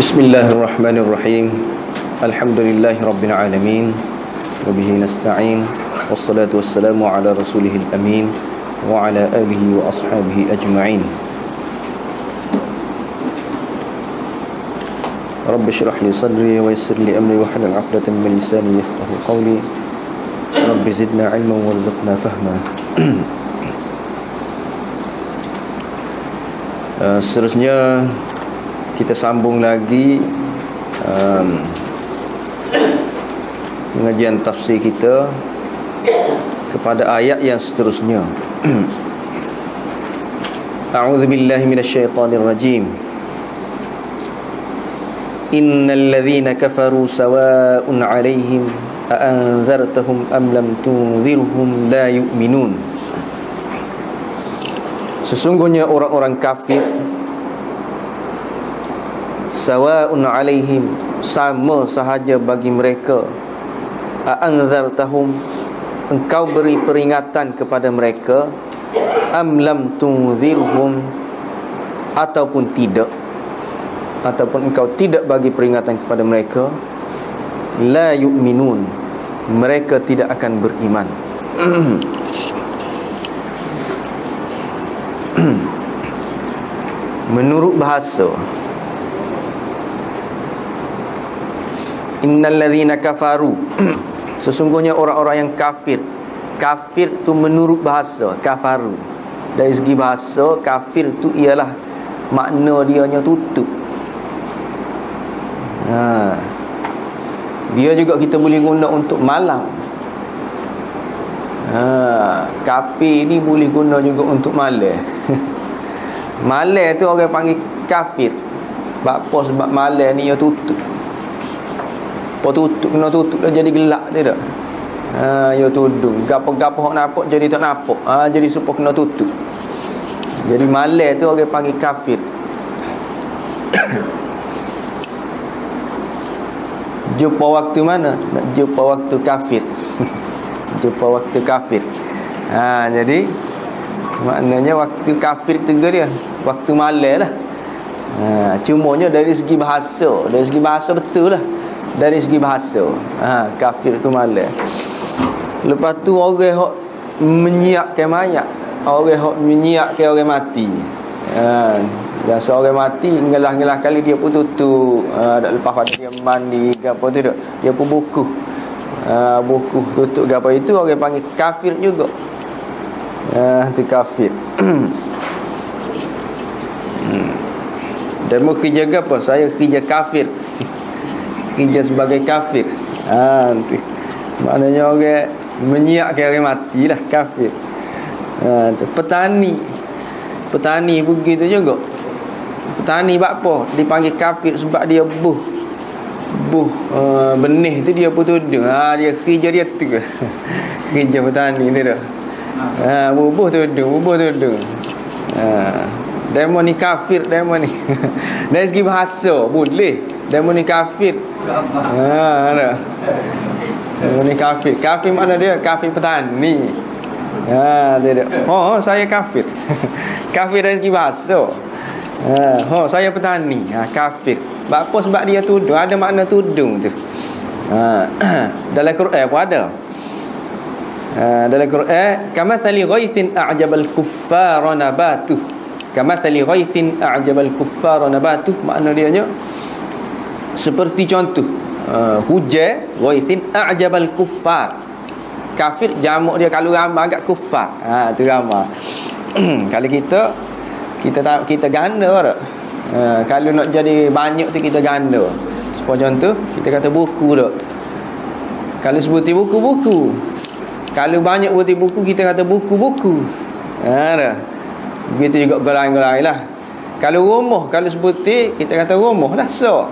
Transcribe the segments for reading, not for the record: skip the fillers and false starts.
Bismillahirrahmanirrahim. Alhamdulillahirabbil alamin. Wa bihi nasta'in. Wassalatu wassalamu ala rasulihil amin wa ala alihi wa ashabihi ajma'in. Rabbi shrah li sadri wa yassir li amri wa hlul 'uqdatam min lisani yafqahu qawli. Rabbi zidna 'ilman warzuqna fahma. Seterusnya kita sambung lagi pengajian tafsir kita kepada ayat yang seterusnya. A'udzu billahi minasyaitonir rajim. Innal ladzina kafaru sawa'un 'alaihim a anzartahum am lam tunzirhum la yu'minun. Sesungguhnya orang-orang kafir sawa'un 'alaihim, sama sahaja bagi mereka. A'anzartahum, engkau beri peringatan kepada mereka, am lam tunzirhum, ataupun tidak, ataupun engkau tidak bagi peringatan kepada mereka, la yu'minun, mereka tidak akan beriman. Menurut bahasa, innal ladzina kafaru, sesungguhnya orang-orang yang kafir. Kafir tu menurut bahasa, kafaru. Dari segi bahasa, kafir tu ialah makna dianya tutup. Dia juga kita boleh guna untuk malam. Kafir ni boleh guna juga untuk malam. Malam tu orang panggil kafir. Apa sebab malam ni dia tutup. Tutup, kena tutup dah jadi gelap tidak. Ya tudung. Gapo-gapo hok nampak jadi tak nampak. Jadi supaya kena tutup. Jadi malam tu orang panggil kafir. Jumpa waktu mana? Nak jumpa waktu kafir. Jumpa waktu kafir. Jadi maknanya waktu kafir tu dia waktu malam lah. Cumanya dari segi bahasa, dari segi bahasa betul lah. Dari segi bahasa, kafir tu malam. Lepas tu orang hok menyiapkan mayat, orang hok menyiapkan orang mati. Biasa orang mati ngelah-ngelah kali dia pun tutup. Dak lepas pada dia mandi ke apa tu dak. Dia pun buku. Buku tutup ke apa itu orang panggil kafir juga. Tu kafir. Demo kerja ke apa? Saya kerja kafir. Kerja sebagai kafir. Maknanya orang menyiapkan orang mati lah, kafir. Petani pun begitu juga. Petani buat apa? Dipanggil kafir sebab dia buh benih tu dia pun tudung. Dia kerja dia tu. Kerja petani tu dah. Bubuh tudung. Demo ni kafir, demo ni. Dari segi bahasa boleh. Demo ni kafir. Ada. Demo ni kafir. Kafir mana dia? Kafir petani. Dia. Saya kafir. Kafir dari segi bahasa. Saya petani. Kafir. Apa sebab dia tudung? Ada makna tudung tu. Dalam Quran pun ada. Dalam Quran, kamathali ghaithin a'jabal kuffara nabatuh. Kamathali ghaithin a'jabal kuffara nabatuh, makna dia nya seperti contoh hujan, ghaithin a'jabal kuffar. Kafir jamak dia kalau ramai agak kuffar. Tu ramai. Kalau kita ganda tak? Kalau nak jadi banyak tu kita ganda. Seperti contoh kita kata buku tak. Kalau sebuti buku-buku. Kalau banyak buti buku kita kata buku-buku. Dah. Begitu juga golongan-golongan lah. Kalau rumah, kalau sebuti kita kata rumah lah, so.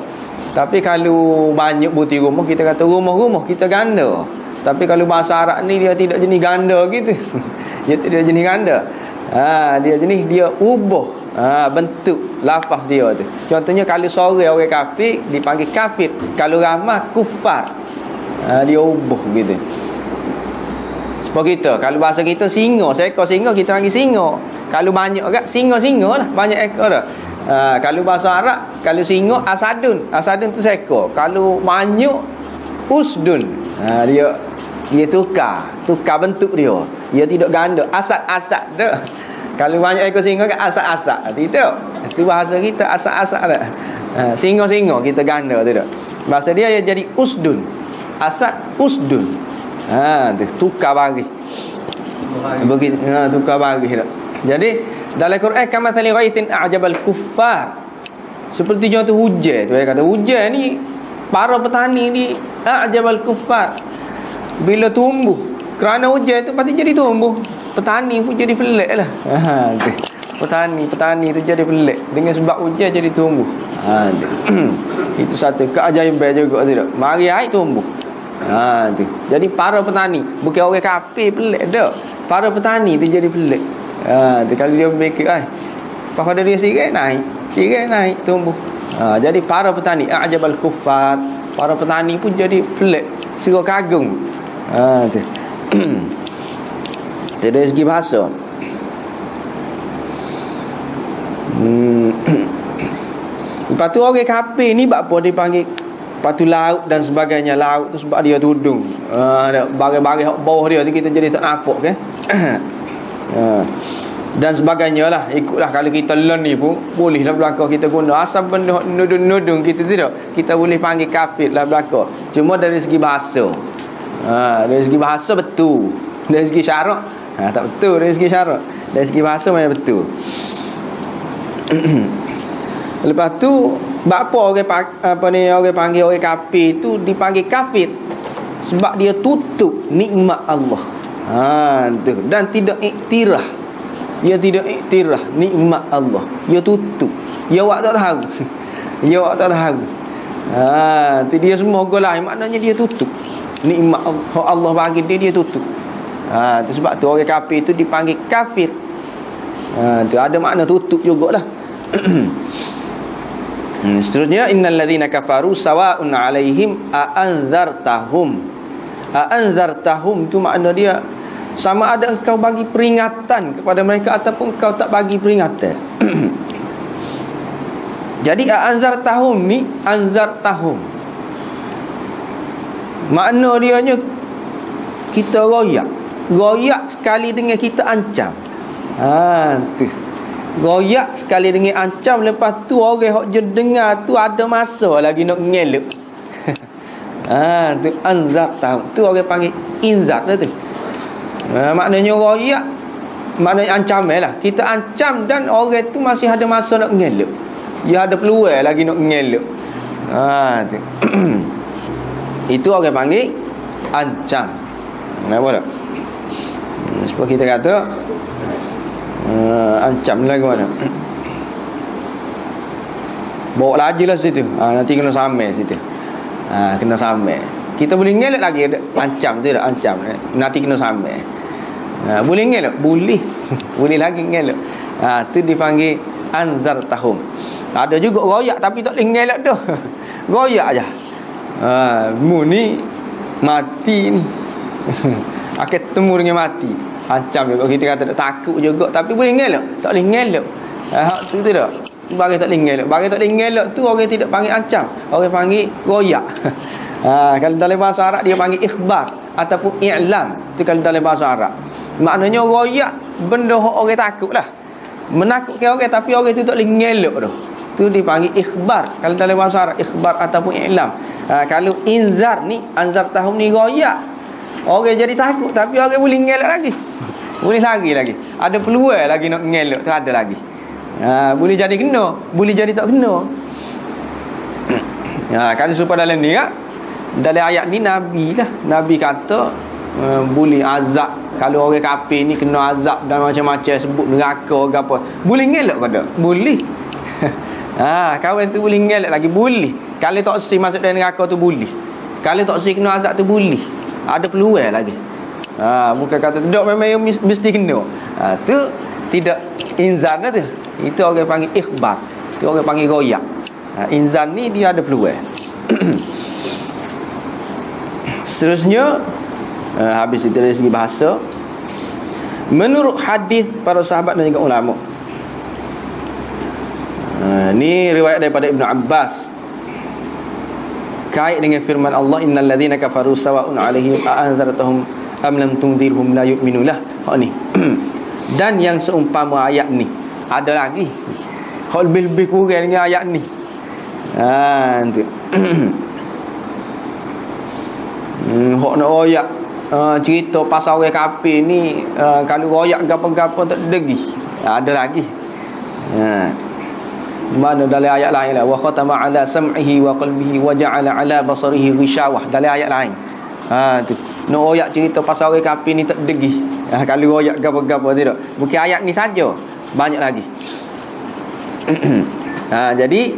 Tapi kalau banyak buti rumah kita kata rumah-rumah, kita ganda. Tapi kalau bahasa Arab ni dia tidak jenis ganda gitu. Dia tidak jenis ganda. Dia jenis dia ubah bentuk lafaz dia tu. Contohnya kalau sore orang kafir dipanggil kafir, kalau ramai kufar. Dia ubah gitu. Seperti kita, kalau bahasa kita singa, seekor singa kita panggil singa. Kalau banyak agak singa-singa lah, banyak ekor dah. Kalau bahasa Arab, kalau singa asadun. Asadun tu seekor. Kalau manyuk usdun. Dia tukar bentuk dia. Dia tidak ganda. Asad dah. Kalau banyak ekor singa kan asad. Tidak. Itu bahasa kita asad dah. Singa kita ganda tidak. Bahasa dia jadi usdun. Asad usdun. Tu tukar bagi. Begitu tukar bagi dah. Jadi dalam Quran kamathali ghaitin a'jabal kuffar. Seperti contoh hujan tu, kata hujan ni para petani ni a'jabal kuffar. Bila tumbuh kerana hujan tu pasti jadi tumbuh. Petani pun jadi pelik lah. Petani tu jadi pelik dengan sebab hujan jadi tumbuh. Itu satu keajaiban juga tu. Mari air tumbuh. Tu. Jadi para petani, bukan orang kafir pelik dah. Para petani tu jadi pelik. Kalau dia mikir pada dia sikit naik tumbuh. Jadi para petani a'jabal kuffar, para petani pun jadi pelik, serah kagum. Tu. Dari segi bahasa. Lepas tu orang kafir ni apa dipanggil patu laut dan sebagainya. Laut tu sebab dia tudung. Bagai-bagai bawah dia tu kita jadi tak nampak ke? Dan sebagainya lah. Ikutlah kalau kita learn ni pun boleh lah belakang kita guna. Asal benda nudung kita tidak, kita boleh panggil kafir lah belakang. Cuma dari segi bahasa, dari segi bahasa betul. Dari segi syarak tak betul. Dari segi syarak, dari segi bahasa memang betul. Lepas tu apa orang panggil orang kafir tu dipanggil kafir sebab dia tutup nikmat Allah. Tu. Dan tidak iktiraf. Dia tidak iktiraf nikmat Allah. Dia tutup. Dia awak tak tahu. Tu dia semua golai, maknanya dia tutup nikmat Allah bagi dia tutup. Tu sebab tu orang kafir tu dipanggil kafir. Tu ada makna tutup jugalah. Seterusnya innal ladzina kafaru sawa'un 'alaihim a'anzartahum. A'anzartahum tu makna dia sama ada engkau bagi peringatan kepada mereka ataupun engkau tak bagi peringatan. Jadi a'anzartahum ni anzartahum, makna dianya kita royak sekali dengan kita ancam. Tu goyak sekali dengan ancam. Lepas tu orang hok je dengar tu ada masa lagi nak ngelak. Tu anzar tahu. Tu orang panggil inzar tu. Maknanya goyak, maknanya ancam lah. Kita ancam dan orang tu masih ada masa nak ngelak. Dia ada peluang lagi nak ngelak. Tu. Itu orang panggil ancam. Kenapa tak? Sebab kita kata ancam lagi mana? Bawa lagi lah situ. Nanti kena samai situ. Kena samai. Kita boleh ngelak lagi ancam tu dah, ancam. Nanti kena samai. Boleh ngelak? Boleh. Boleh lagi ngelak. Tu dipanggil anzar tahum. Ada juga royak tapi tak boleh ngelak dah. Royak aja. Mu ni mati ni. Akan temu dengan mati. Ancam juga, kita kata tak takut juga tapi boleh ngelak, tak boleh ngelak. Tu tidak. Bagi tak boleh ngelak. Bagi tak boleh ngelak tu orang tidak panggil ancam, orang panggil royak. Kalau dalam bahasa Arab dia panggil ikhbar ataupun i'lam. Tu kalau dalam bahasa Arab. Maknanya royak benda orang takutlah. Menakutkan orang tapi orang tu tak boleh ngelak dah. Tu dipanggil ikhbar kalau dalam bahasa Arab, ikhbar ataupun i'lam. Kalau inzar ni, anzar tahum ni royak. Orang jadi takut tapi orang boleh ngelak lagi. Boleh lagi. Ada peluang lagi nak ngelak tu ada lagi. Boleh jadi kena, boleh jadi tak kena. Kalau supaya dalam ni dalam ayat ni Nabi lah. Nabi kata boleh azab. Kalau orang kafir ni kena azab dan macam-macam sebut neraka ke apa. Boleh ngelak ke tak? Boleh. Kawan tu boleh ngelak lagi. Boleh. Kalau tak si masuk dalam neraka tu boleh. Kalau tak si kena azab tu boleh. Ada peluang lagi. Bukan kata tidak memang mesti kena. Tu tidak inzan tu. Itu orang panggil ikhbar. Itu orang panggil royak. Inzan ni dia ada peluang. Seterusnya habis itu dari segi bahasa. Menurut hadis para sahabat dan juga ulama, Ni riwayat daripada Ibnu Abbas kait dengan firman Allah, innal ladzina kafaru sawa'un 'alaihim a'anzartahum am lam tunzirhum la yu'minulah. Ni dan yang seumpama ayat ni ada lagi hak lebih kurang dengan ayat ni. Tu hak nak royak cerita pasal orang kafir ni, kalau royak gapo-gapo tak degi. Ada lagi. Mana dalam ayat lain lah, wa khatama ala sam'ihi wa qalbihi wa ja'ala ala basarihi ghishawah, dalam ayat lain. Tu nak royak cerita pasal orang kafir ni tak degi. Kalau royak gapo-gapo tidak. Bukan ayat ni saja, banyak lagi. Jadi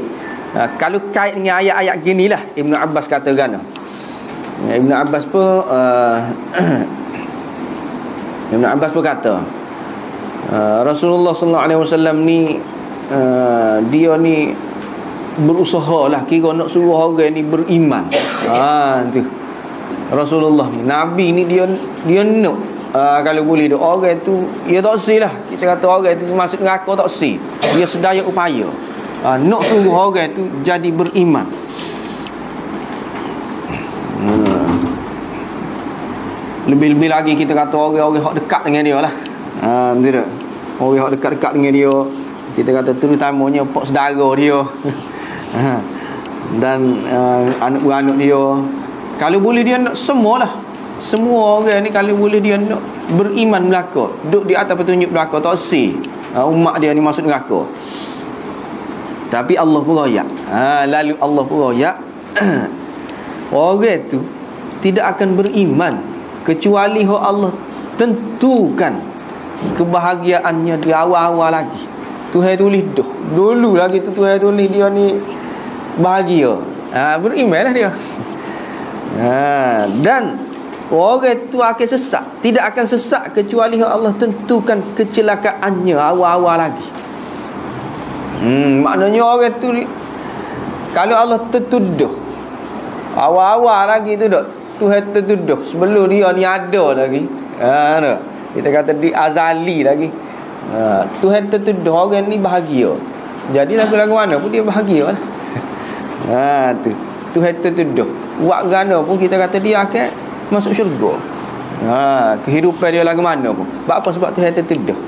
kalau kait dengan ayat-ayat ginilah Ibnu Abbas kata gana. Ibnu Abbas pun Ibnu Abbas pun kata Rasulullah sallallahu alaihi wasallam ni dia ni berusaha lah kira nak suruh orang ni beriman. Tu Rasulullah ni Nabi ni dia nak kalau boleh orang tu dia tak si lah. Kita kata orang tu masuk neraka tak si. Dia sedaya upaya nak suruh orang tu jadi beriman. Lebih-lebih lagi kita kata orang-orang hak dekat dengan dia lah. Betul tak? Orang hak dekat-dekat dengan dia, kita kata terutamanya pak saudara dia. Dan anak-anak dia. Kalau boleh dia nak semualah. Semua orang ni kalau boleh dia nak beriman belaka, duduk di atas petunjuk belaka, tak si umat dia ni masuk neraka. Tapi Allah pun royak. Lalu Allah pun royak. Orang tu tidak akan beriman kecuali Allah tentukan kebahagiaannya di awal-awal lagi. Tuhan tulis dulu lagi tu Tuhan tulis dia ni bahagia. Berimanlah dia. Dan orang tu akan sesat. Tidak akan sesat kecuali Allah tentukan kecelakaannya awal-awal lagi. Maknanya orang tu kalau Allah tertuduh awal-awal lagi tu dok, Tuhan tertuduh sebelum dia ni ada lagi. Kita kata di azali lagi. Tuhan tertuduh orang ni bahagia. Jadi lagu-lagu mana pun dia bahagia lah. Tu Tuhan tertuduh. Buat gana pun kita kata dia akan masuk syurga. Kehidupan dia lagu mana pun. Sebab apa? Sebab Tuhan tertuduh.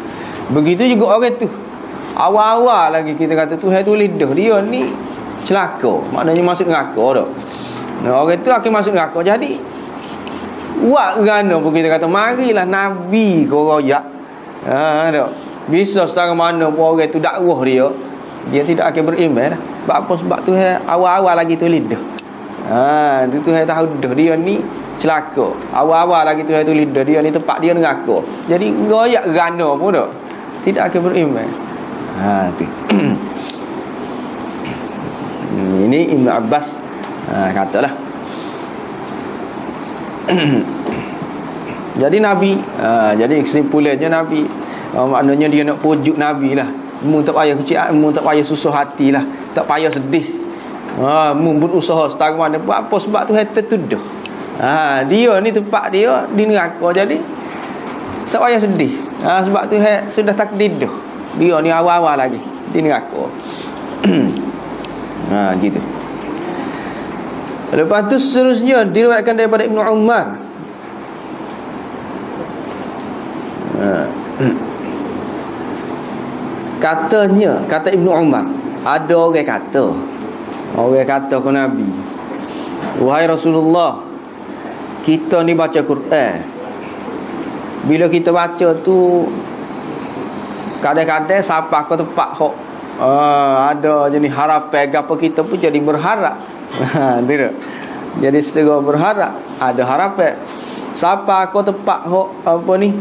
Begitu juga orang tu. Awal-awal lagi kita kata Tuhan tulis dah dia ni celaka, maknanya masuk neraka dah. Orang tu akan masuk neraka. Jadi buat gana pun kita kata marilah Nabi kau royak. Dah. Bisa setara mana pun orang tu dakwah dia tidak akan beriman lah. Sebab apa? Sebab Tuhan awal-awal lagi tulis dah. Tu Tuhan tahu dah dia ni celaka. Awal-awal lagi Tuhan tulis dah dia ni tempat dia neraka. Jadi royak gana pun dah tidak akan beriman. Tu. Ini Ibnu Abbas katalah. Jadi Nabi, jadi kesimpulannya Nabi, maknanya dia nak pujuk Nabi lah. Mu tak payah kecil, mu tak payah susah hati lah, tak payah sedih. Mu berusaha setara mana. Buat apa? Sebab Tuhan tertuduh. Dia ni tempat dia di neraka. Jadi tak payah sedih. Sebab Tuhan sudah takdir dah. Dia ni awal-awal lagi di neraka. Gitu. Lepas tu seterusnya diriwayatkan daripada Ibnu Umar. Kata Ibnu Umar, ada orang kata ke Nabi, wahai Rasulullah, kita ni baca Quran. Bila kita baca tu kadang-kadang siapa ke tempat hok ada jenis harapan apa kita pun jadi berharap. Tidak. Jadi segera berharap, ada harapan. Siapa ke tempat hok apa ni?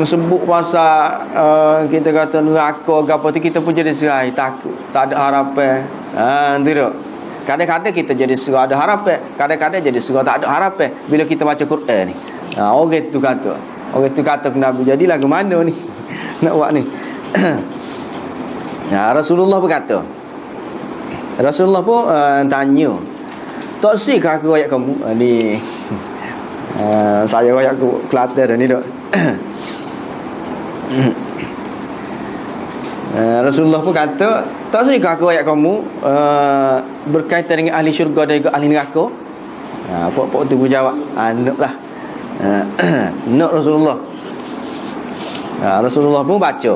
Sebut pasal kita kata neraka apa tu kita pun jadi serai takut, tak ada harapan. Tidak. Kadang-kadang kita jadi serai ada harapan, kadang-kadang jadi serai tak ada harapan bila kita baca Quran ni. Orang tu kata ke Nabi, jadi lagu mana ni nak buat ni? Rasulullah berkata, Rasulullah pun tanya, tak sih aku royak kamu ni? Saya royak ke Kelantan ni dok. Rasulullah pun kata, tak sahihkah aku ayat kamu berkaitan dengan ahli syurga dan juga ahli neraka? Pok-pok tu pun jawab, nak lah. Nak Rasulullah. Rasulullah pun baca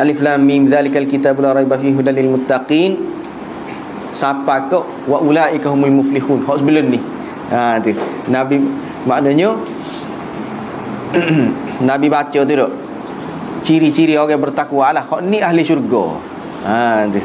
Alif Lam Mim Dzalikal Kitabul La Raiba Fihi Hudal Lil Muttaqin. Siapa kau wa ulaika humul muflihun. Hak sebelum ni. Tu. Nabi maknanya Nabi baca tu tak. Ciri-ciri orang bertakwa lah. Hak ni ahli syurga. Tu.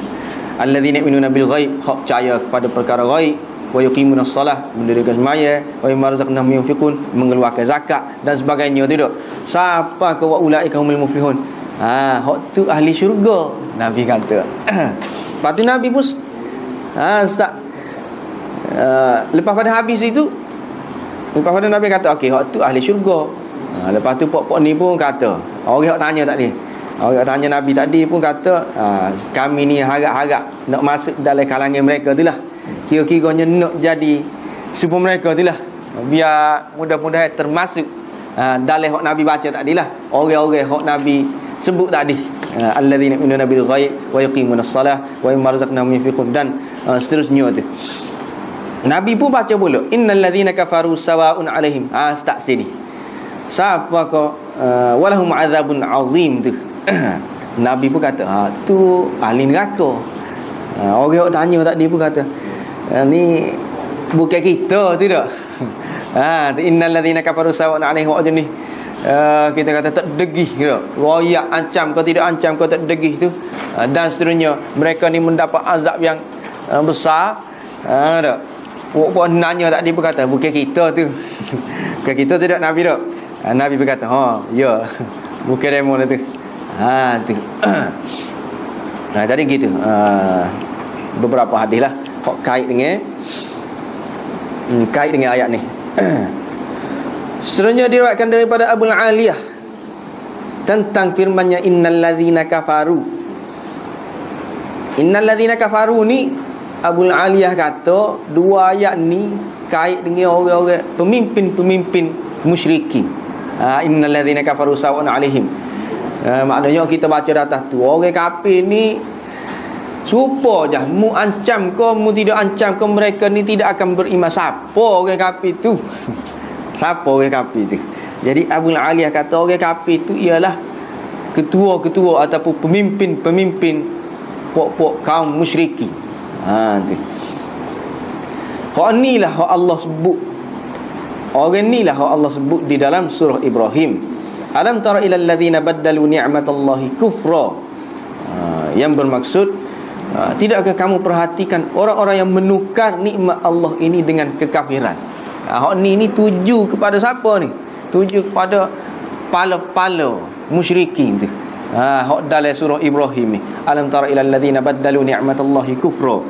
Alladzina yu'minuna bil ghaib, hak percaya kepada perkara ghaib, wa yuqimunas solah, mendirikan semaya, wa mimma razaqnahum yunfiqun, mengeluarkan zakat dan sebagainya tu tak. Siapa kau wa ulaika humul muflihun. Hak tu ahli syurga, Nabi kata. Lepas tu Nabi pun start lepas pada habis itu, lepas pada Nabi kata okey, hak tu ahli syurga. Lepas tu pok-pok ni pun kata, orang hak tanya tadi, orang tanya Nabi tadi pun kata, kami ni harap-harap nak masuk dalam kalangan mereka tu lah. Kira-kiranya nak jadi serupa mereka tu lah, biar mudah-mudahan termasuk dalam hak Nabi baca tadi lah, orang-orang hak Nabi sebut tadi, alladzina yu'minuna bil ghaib wa yuqimunas solah wa mimma razaqnahum yunfiqun, dan seterusnya tu. Nabi pun baca pula, innal ladzina kafaru sawa'un 'alaihim. Start sini. Siapa kau walahum azabun azim tu. Nabi pun kata, tu ahli neraka. Orang tanya tadi pun kata, ni bukan kita tu tak. Innal ladzina kafaru sawa'un 'alaihim wa ajni. Kita kata tak degih ke, royak ancam kau tidak ancam kau tak degih tu, dan seterusnya. Mereka ni mendapat azab yang besar. Tak. Puak nanya tadi pun kata bukan kita tu. Bukan kita tidak Nabi tak. Nabi berkata, ya, bukan demo lah tu. Tu. Tadi gitu. Beberapa hadis lah kait dengan ayat ni. Seterusnya diriwayatkan daripada Abu Aliyah tentang firman-Nya innal ladzina kafaru. Innal ladzina kafaru ni Abu Aliyah kata dua ayat ni kait dengan orang-orang pemimpin-pemimpin musyrikin. Innal ladzina kafaru sawa'un 'alaihim. Maknanya kita baca di atas tu, orang kafir ni serupa je, mu ancam kau mu tidak ancam kau, mereka ni tidak akan beriman. Siapa orang kafir tu? Siapa orang kafir tu? Jadi Abu Aliyah kata orang kafir tu ialah ketua-ketua ataupun pemimpin-pemimpin pok-pok kaum musyrikin. Tu. Hak ni lah hak Allah sebut. Orang ni lah hak Allah sebut di dalam surah Ibrahim. Alam tara ilal ladzina baddalu ni'matallahi kufra. Yang bermaksud, tidakkah kamu perhatikan orang-orang yang menukar nikmat Allah ini dengan kekafiran? Hak ni tuju kepada siapa ni? Tuju kepada pala-pala musyrikin tu. Hak dalam surah Ibrahim ni. Alam tara ilal ladzina baddalu ni'matallahi kufra.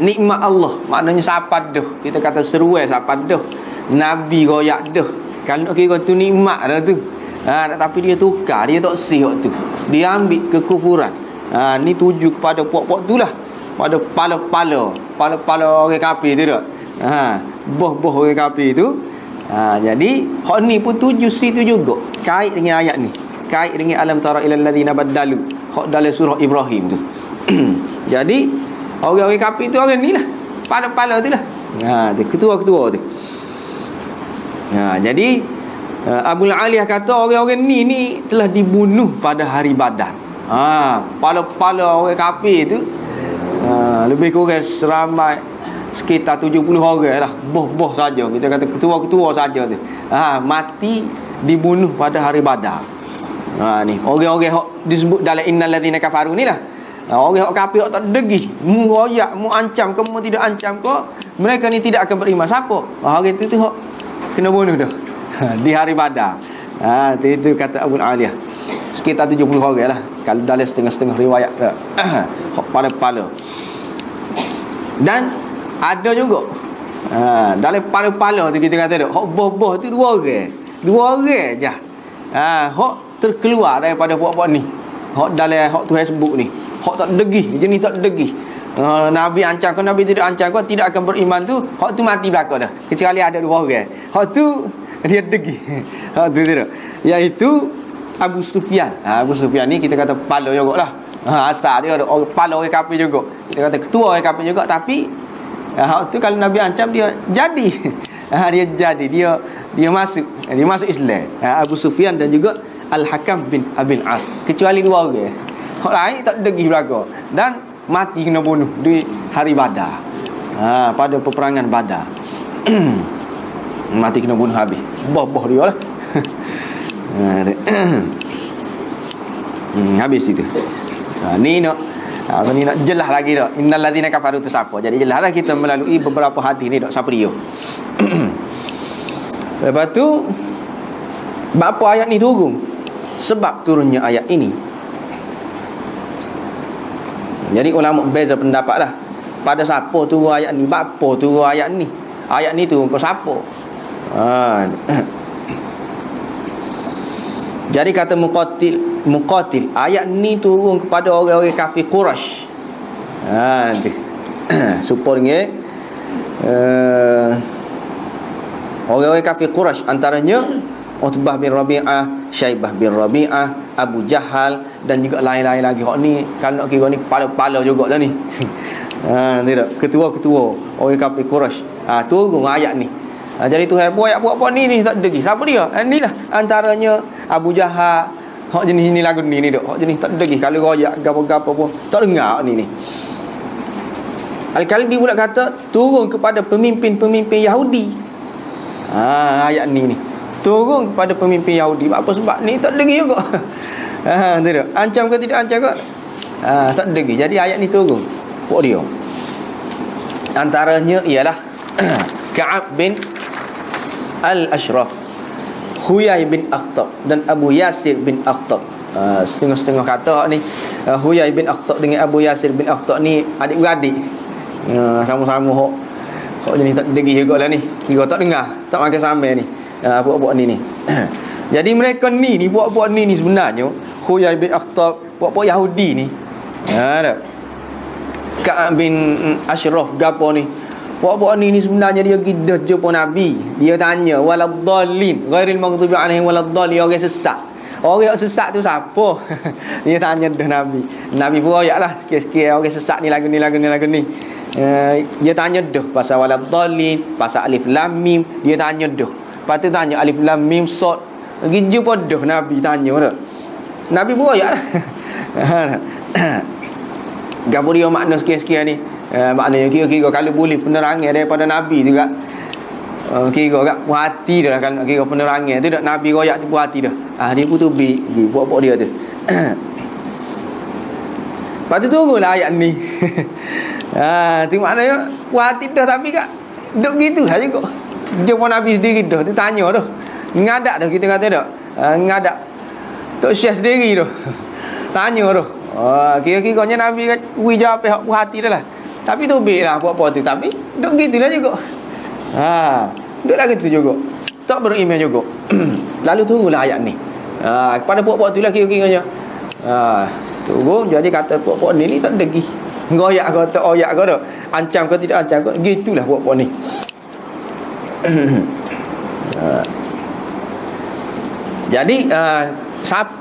Nikmat Allah maknanya siapa dah. Kita kata seruai siapa dah. Nabi royak dah. Kalau nak kira tu nikmat dah tu. Tapi dia tukar, dia tak sih tu. Dia ambil kekufuran. Ni tuju kepada puak-puak tu lah. Pada pala-pala orang kafir tu tak. Boh-boh orang kafir tu. Jadi hak ni pun tuju situ juga. Kait dengan ayat ni. Kait dengan alam tara ilal ladzina baddalu. Hak dalam surah Ibrahim tu. Jadi orang-orang kafir tu orang ni lah. Pala-pala tu lah. Ketua-ketua tu. Jadi Abu Aliyah kata orang-orang ni telah dibunuh pada hari Badar. Pala-pala orang kafir tu lebih kurang seramai sekitar 70 orang lah. Boh-boh saja. Kita kata ketua-ketua saja tu. Mati dibunuh pada hari Badar. Ni orang-orang hok disebut dalam innal ladzina kafaru ni lah. Orang hok kafir hok tak degih, mu royak, mu ancam ke, mu tidak ancam ke, mereka ni tidak akan beriman. Siapa? Hari tu hok kena bunuh dah. Di hari Badar. Itu kata Abu Aliyah. Sekitar 70 orang lah. Kalau dalam setengah-setengah riwayat hok pala-pala. Dan ada juga dalam pala-pala tu kita kata hok boh-boh tu dua orang je. Hok terkeluar daripada puak-puak ni. Hok dalam hok tu Facebook ni. Hok tak degih, jenis tak degih. Nabi ancam kau, Nabi tidak ancam kau, tidak akan beriman tu, hok tu mati belaka dah. Kecuali ada dua orang. Hok tu dia degih. Hok tu tidak. Iaitu Abu Sufyan. Abu Sufyan ni kita kata kepala jugalah. Asal dia ada kepala orang kafir juga. Kita kata ketua orang kafir juga, tapi tu kalau Nabi ancam dia jadi. Dia jadi, dia masuk Islam. Abu Sufyan dan juga Al-Hakam bin Abil As. Kecuali dua orang. Orang lain tak degih belaka dan mati kena bunuh di hari Badar. Pada peperangan Badar. Mati kena bunuh habis. Boh dia lah. Habis itu. Ni nak jelas lagi dak. Innal ladzina kafaru tu siapa. Jadi jelaslah kita melalui beberapa hadis ni dak siapa dia. Lepas tu apa ayat ni turun? Sebab turunnya ayat ini. Jadi ulama beza pendapat lah. Pada siapa turun ayat ni? Apa turun ayat ni? Ayat ni turun ke siapa? Jadi kata Muqatil, ayat ni turun kepada orang-orang kafir Quraisy. Supaya orang-orang kafir Quraisy antaranya Utbah bin Rabi'ah, Syaibah bin Rabi'ah, Abu Jahal dan juga lain-lain lagi. Hak ni kalau nak kira ni kepala-kepala jugalah ni. Tidak, ketua-ketua orang kafir Quraisy. Turun ayat ni. Jadi Tuhan buat apa ni tak degi. Siapa dia? Inilah antaranya Abu Jahal. Hak jenis ni lagu ni dok. Hak jenis tak degi. Kalau royak gapo-gapo pun tak dengar ni. Al-Kalbi pula kata turun kepada pemimpin-pemimpin Yahudi. Ayat ni turun kepada pemimpin Yahudi. Apa sebab ni tak degi juga. Tidak. Ancam ke tidak ancam ke? Tak degi. Jadi ayat ni turun. Pok dia. Antaranya ialah Ka'ab bin Al-Ashraf, Huyai bin Akhtab dan Abu Yasir bin Akhtab. Setengah-setengah kata ni Huyai bin Akhtab dengan Abu Yasir bin Akhtab ni adik-beradik. Sama-sama hok jenis tak degi jugalah ni. Kira tak dengar, tak makan sampai ni. Buat-buat ni. Jadi mereka ni buat-buat ni sebenarnya Huyai bin Akhtab, buat-buat Yahudi ni. Ka'ab bin Ashraf gapo ni. Buat-buat ni sebenarnya dia gidah jumpa Nabi. Dia tanya waladdallin ghairil maghdubi alaihim waladdallin, orang sesat. Orang sesat tu siapa? Dia tanya dah Nabi. Nabi pun ayatlah sikit-sikit orang sesat ni lagu ni. Dia tanya dah pasal waladdallin, pasal alif lam mim, dia tanya dah. Lepas tu tanya alif lam mim sad. Gitu pun dah Nabi tanya dah. Nabi pun ayatlah. Gapo dia makna sikit-sikit ni. Maknanya kira-kira kalau boleh penerangan daripada Nabi tu kat kira kat puas hati dah kalau nak kira penerangan tu dak Nabi royak tu puas hati dah. Dia pun tu buat dia tu. Lepas tu turunlah ayat ni. Tu maknanya puas hati dah, tapi kat duk gitulah juga. Jumpa Nabi sendiri dah tu tanya dah. Ngadak dah kita kata dak. Ngadak tok Syekh sendiri dah. Tanya dah. Kira-kiranya Nabi wi jawab hak puas hati dah lah. Tapi tu baiklah apa-apa tu. Tapi duk gitulah juga. Duklah gitu juga. Tak beriman juga. Lalu turunlah ayat ni. Kepada puak-puak tu lah kira-kiranya. Turun. Jadi kata puak-puak ni tak degi. Ngoyak ke tak oyak ke tak. Ancam ke tidak ancam ke. Gitulah puak-puak ni. Jadi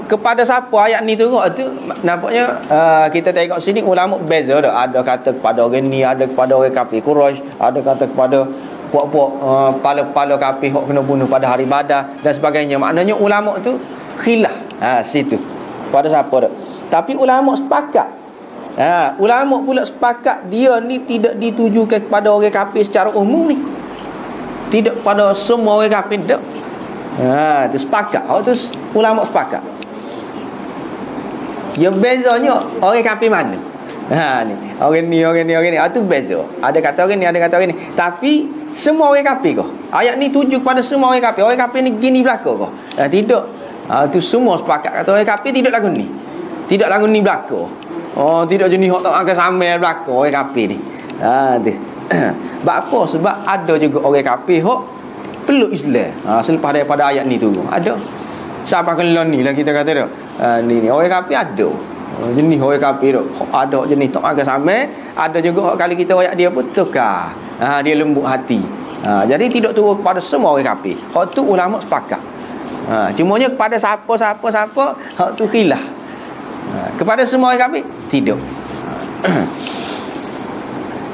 kepada siapa ayat ni turun tu nampaknya kita tengok sini ulama beza dah. Ada kata kepada orang ni, ada kepada orang kafir Quraisy, ada kata kepada puak-puak pala-pala kafir hok kena bunuh pada hari Badar dan sebagainya. Maknanya ulama tu khilaf situ pada siapa dah. Tapi ulama sepakat. Ulama pula sepakat dia ni tidak ditujukan kepada orang kafir secara umum ni. Tidak pada semua orang kafir dah. Itu sepakat. Tu ulama sepakat. Yang bezanya orang kafir mana? Ni. Orang ni. Tu beza. Ada kata orang ni, ada kata orang ni. Tapi semua orang kafir kah? Ayat ni tuju kepada semua orang kafir. Orang kafir ni gini belaka kah? Tidak. Tu semua sepakat kata orang kafir tidak lagu ni. Tidak lagu ni belaka. Tidak jenis hak tak akan samai belaka orang kafir ni. Tu. Sebab apa? Sebab ada juga orang kafir hak peluk Islam. Selepas daripada ayat ni tu ada. Siapa kelon ni lah kita kata dah. Ni orang kafir ada. Jenis orang kafir tu. Ada jenis tak agak sama, ada juga kali kita ayat dia pun tukar. Dia lembut hati. Jadi tidak turun kepada semua orang kafir. Hak tu ulama sepakat. Cumanya kepada siapa hak tu khilaf. Kepada semua orang kafir tidak.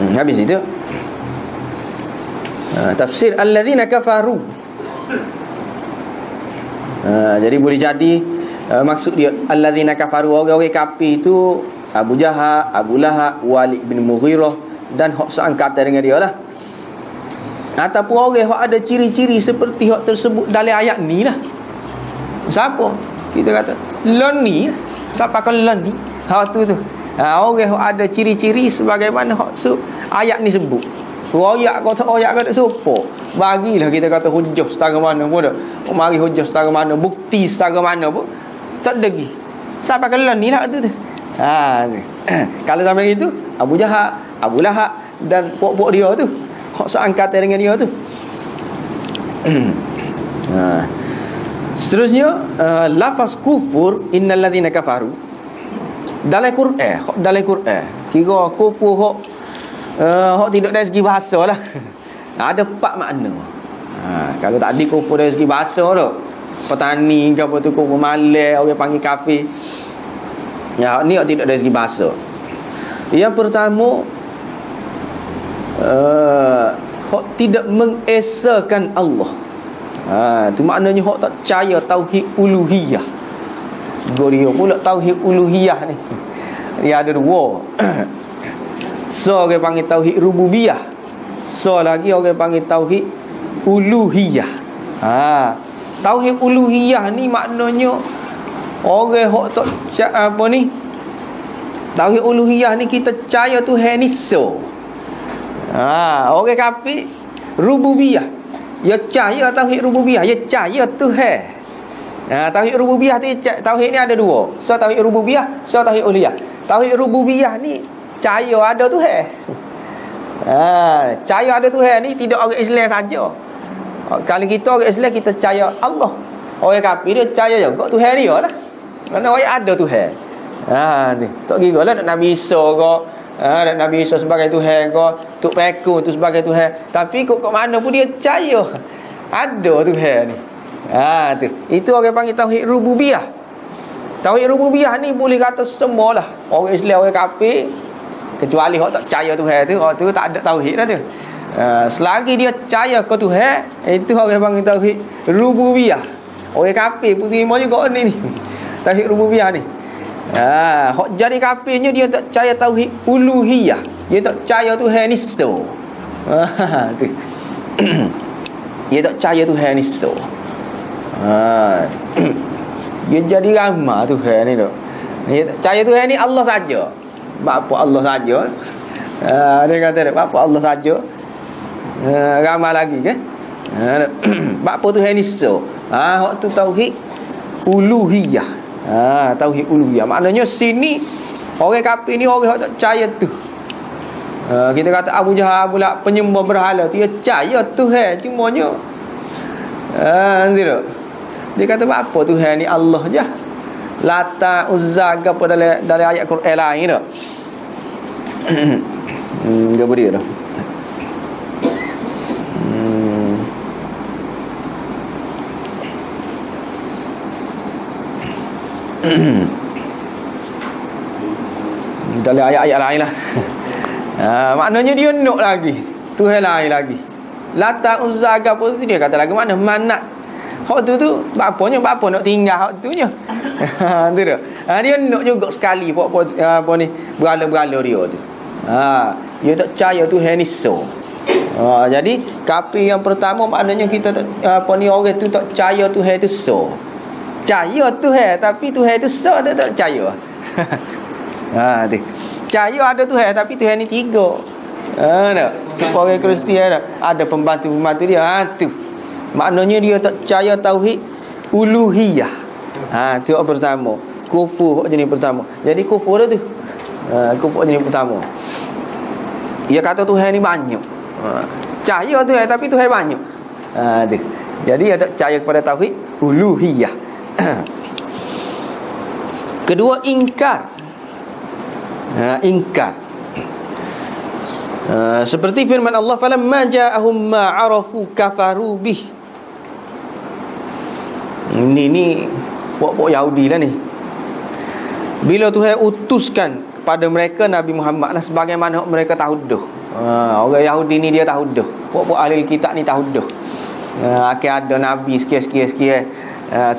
Habis itu tafsir alladzina kafaru. Jadi boleh jadi maksud dia alladzina kafaru, orang-orang kafir itu Abu Jahal, Abu Lahab, Walid bin Mughirah dan hak seangkatan dengan dia lah. Ataupun orang hak ada ciri-ciri seperti hak tersebut dalam ayat ni lah. Siapa? Kita kata lon ni. Siapa kalau lon ni? Hak tu. Orang hak ada ciri-ciri sebagaimana hak ayat ni sebut. Royak kau tak royak kau tak serupa. Bagilah kita kata hujah setara mana pun dah. Mari hujah setara mana, bukti setara mana pun tak degi. Siapa kalau ni lah tu. Kalau sampai itu Abu Jahal, Abu Lahab dan pok-pok dia tu, hak seangkatan dengan dia tu. Seterusnya lafaz kufur innal ladzina kafaru dalam Quran kira kufur hak tidak dari segi bahasa lah. Ada 4 makna. Kalau tak ada kufur dari segi bahasa tu, petani ke apa tu, kufur malam, orang panggil kafir. Ya, ni tidak dari segi bahasa. Yang pertama, hak tidak mengesakan Allah. Tu maknanya hak tak percaya tauhid uluhiyah. Dia pula tauhid uluhiyah ni. Dia ada 2. So orang panggil tauhid rububiyah. So lagi orang panggil tauhid uluhiyah. Tauhid uluhiyah ni maknanya orang hak tak apa ni, tauhid uluhiyah ni kita percaya Tuhan ni so. Orang kafir rububiyah, dia percaya tauhid rububiyah, dia percaya Tuhan. Tauhid rububiyah tu, tauhid ni ada 2. So tauhid rububiyah, so tauhid uluhiyah. Tauhid rububiyah ni percaya ada Tuhan. Percaya ada Tuhan ni tidak orang Islam saja. Kalau kita orang Islam kita percaya Allah. Orang kafir dia percaya juga Tuhan dia lah. Mana orang ada Tuhan. Tak kira lah Nabi Isa ke, Nabi Isa sebagai Tuhan ke, Tok Pekun tu sebagai Tuhan. Tapi kok mana pun dia percaya ada Tuhan ni. Tu. Itu orang panggil tauhid rububiyah. Tauhid rububiyah ni boleh kata semualah. Orang Islam, orang kafir, kecuali orang tak percaya Tuhan tu, orang tu tak ada tauhid dah tu. Selagi dia percaya ke Tuhan, itu orang panggil tauhid rububiyah. Orang kafir pun terima juga ni. Tauhid rububiyah ni. Hak jadi kafirnya dia tak percaya tauhid uluhiyah. Dia tak percaya Tuhan ni so. Tu. Dia tak percaya Tuhan ni so. Dia jadi ramah Tuhan ni tu. Dia tak percaya Tuhan ni Allah saja. Bapa Allah saja. Dia kata dia bapa Allah saja. Ramah lagi kan? Bapa Tuhan ni so. Hak tu tauhid uluhiyah. Tauhid uluhiyah. Maknanya sini orang kafir ni orang tak percaya tu. Kita kata Abu Jahal pula penyembah berhala tu, dia percaya Tuhan cumanya nanti tu. Dia kata apa Tuhan ni Allah je. Lata Uzza ke apa dalam ayat Quran lain tu. Dia beri tu. Dalam ayat-ayat lain lah. Maknanya dia nak lagi Tuhan lain lagi. Lata Uzza ke apa tu, dia kata lagi mana Manat. Hak tu bapa nak tinggal hak tu nya. Tu dia. Dia nak juga sekali apa ni berhala-berhala dia tu. Dia tak percaya Tuhan ni so. Jadi kafir yang pertama maknanya kita tak orang tu tak percaya Tuhan tu so. Percaya Tuhan tapi Tuhan tu so tak percaya. Tu. Percaya ada Tuhan tapi Tuhan ni 3. Tak. Supaya Kristian ada pembantu-pembantu dia. Tu. Maknanya dia tak percaya tauhid uluhiyah. Tu yang pertama. Kufur jenis pertama. Jadi kufur tu. Kufur jenis pertama. Dia kata Tuhan ni banyak. Percaya Tuhan tapi Tuhan banyak. Tu. Jadi dia tak percaya kepada tauhid uluhiyah. Kedua, ingkar. Ingkar. Seperti firman Allah, falamma ja'ahum ma 'arafu kafaru bih. Ni pok-pok Yahudi lah ni. Bila Tuhan utuskan kepada mereka Nabi Muhammad lah, sebagaimana mereka tahu dah. Orang Yahudi ni dia tahu dah. Pok-pok ahli kitab ni tahu dah. Akan ada Nabi sikit-sikit.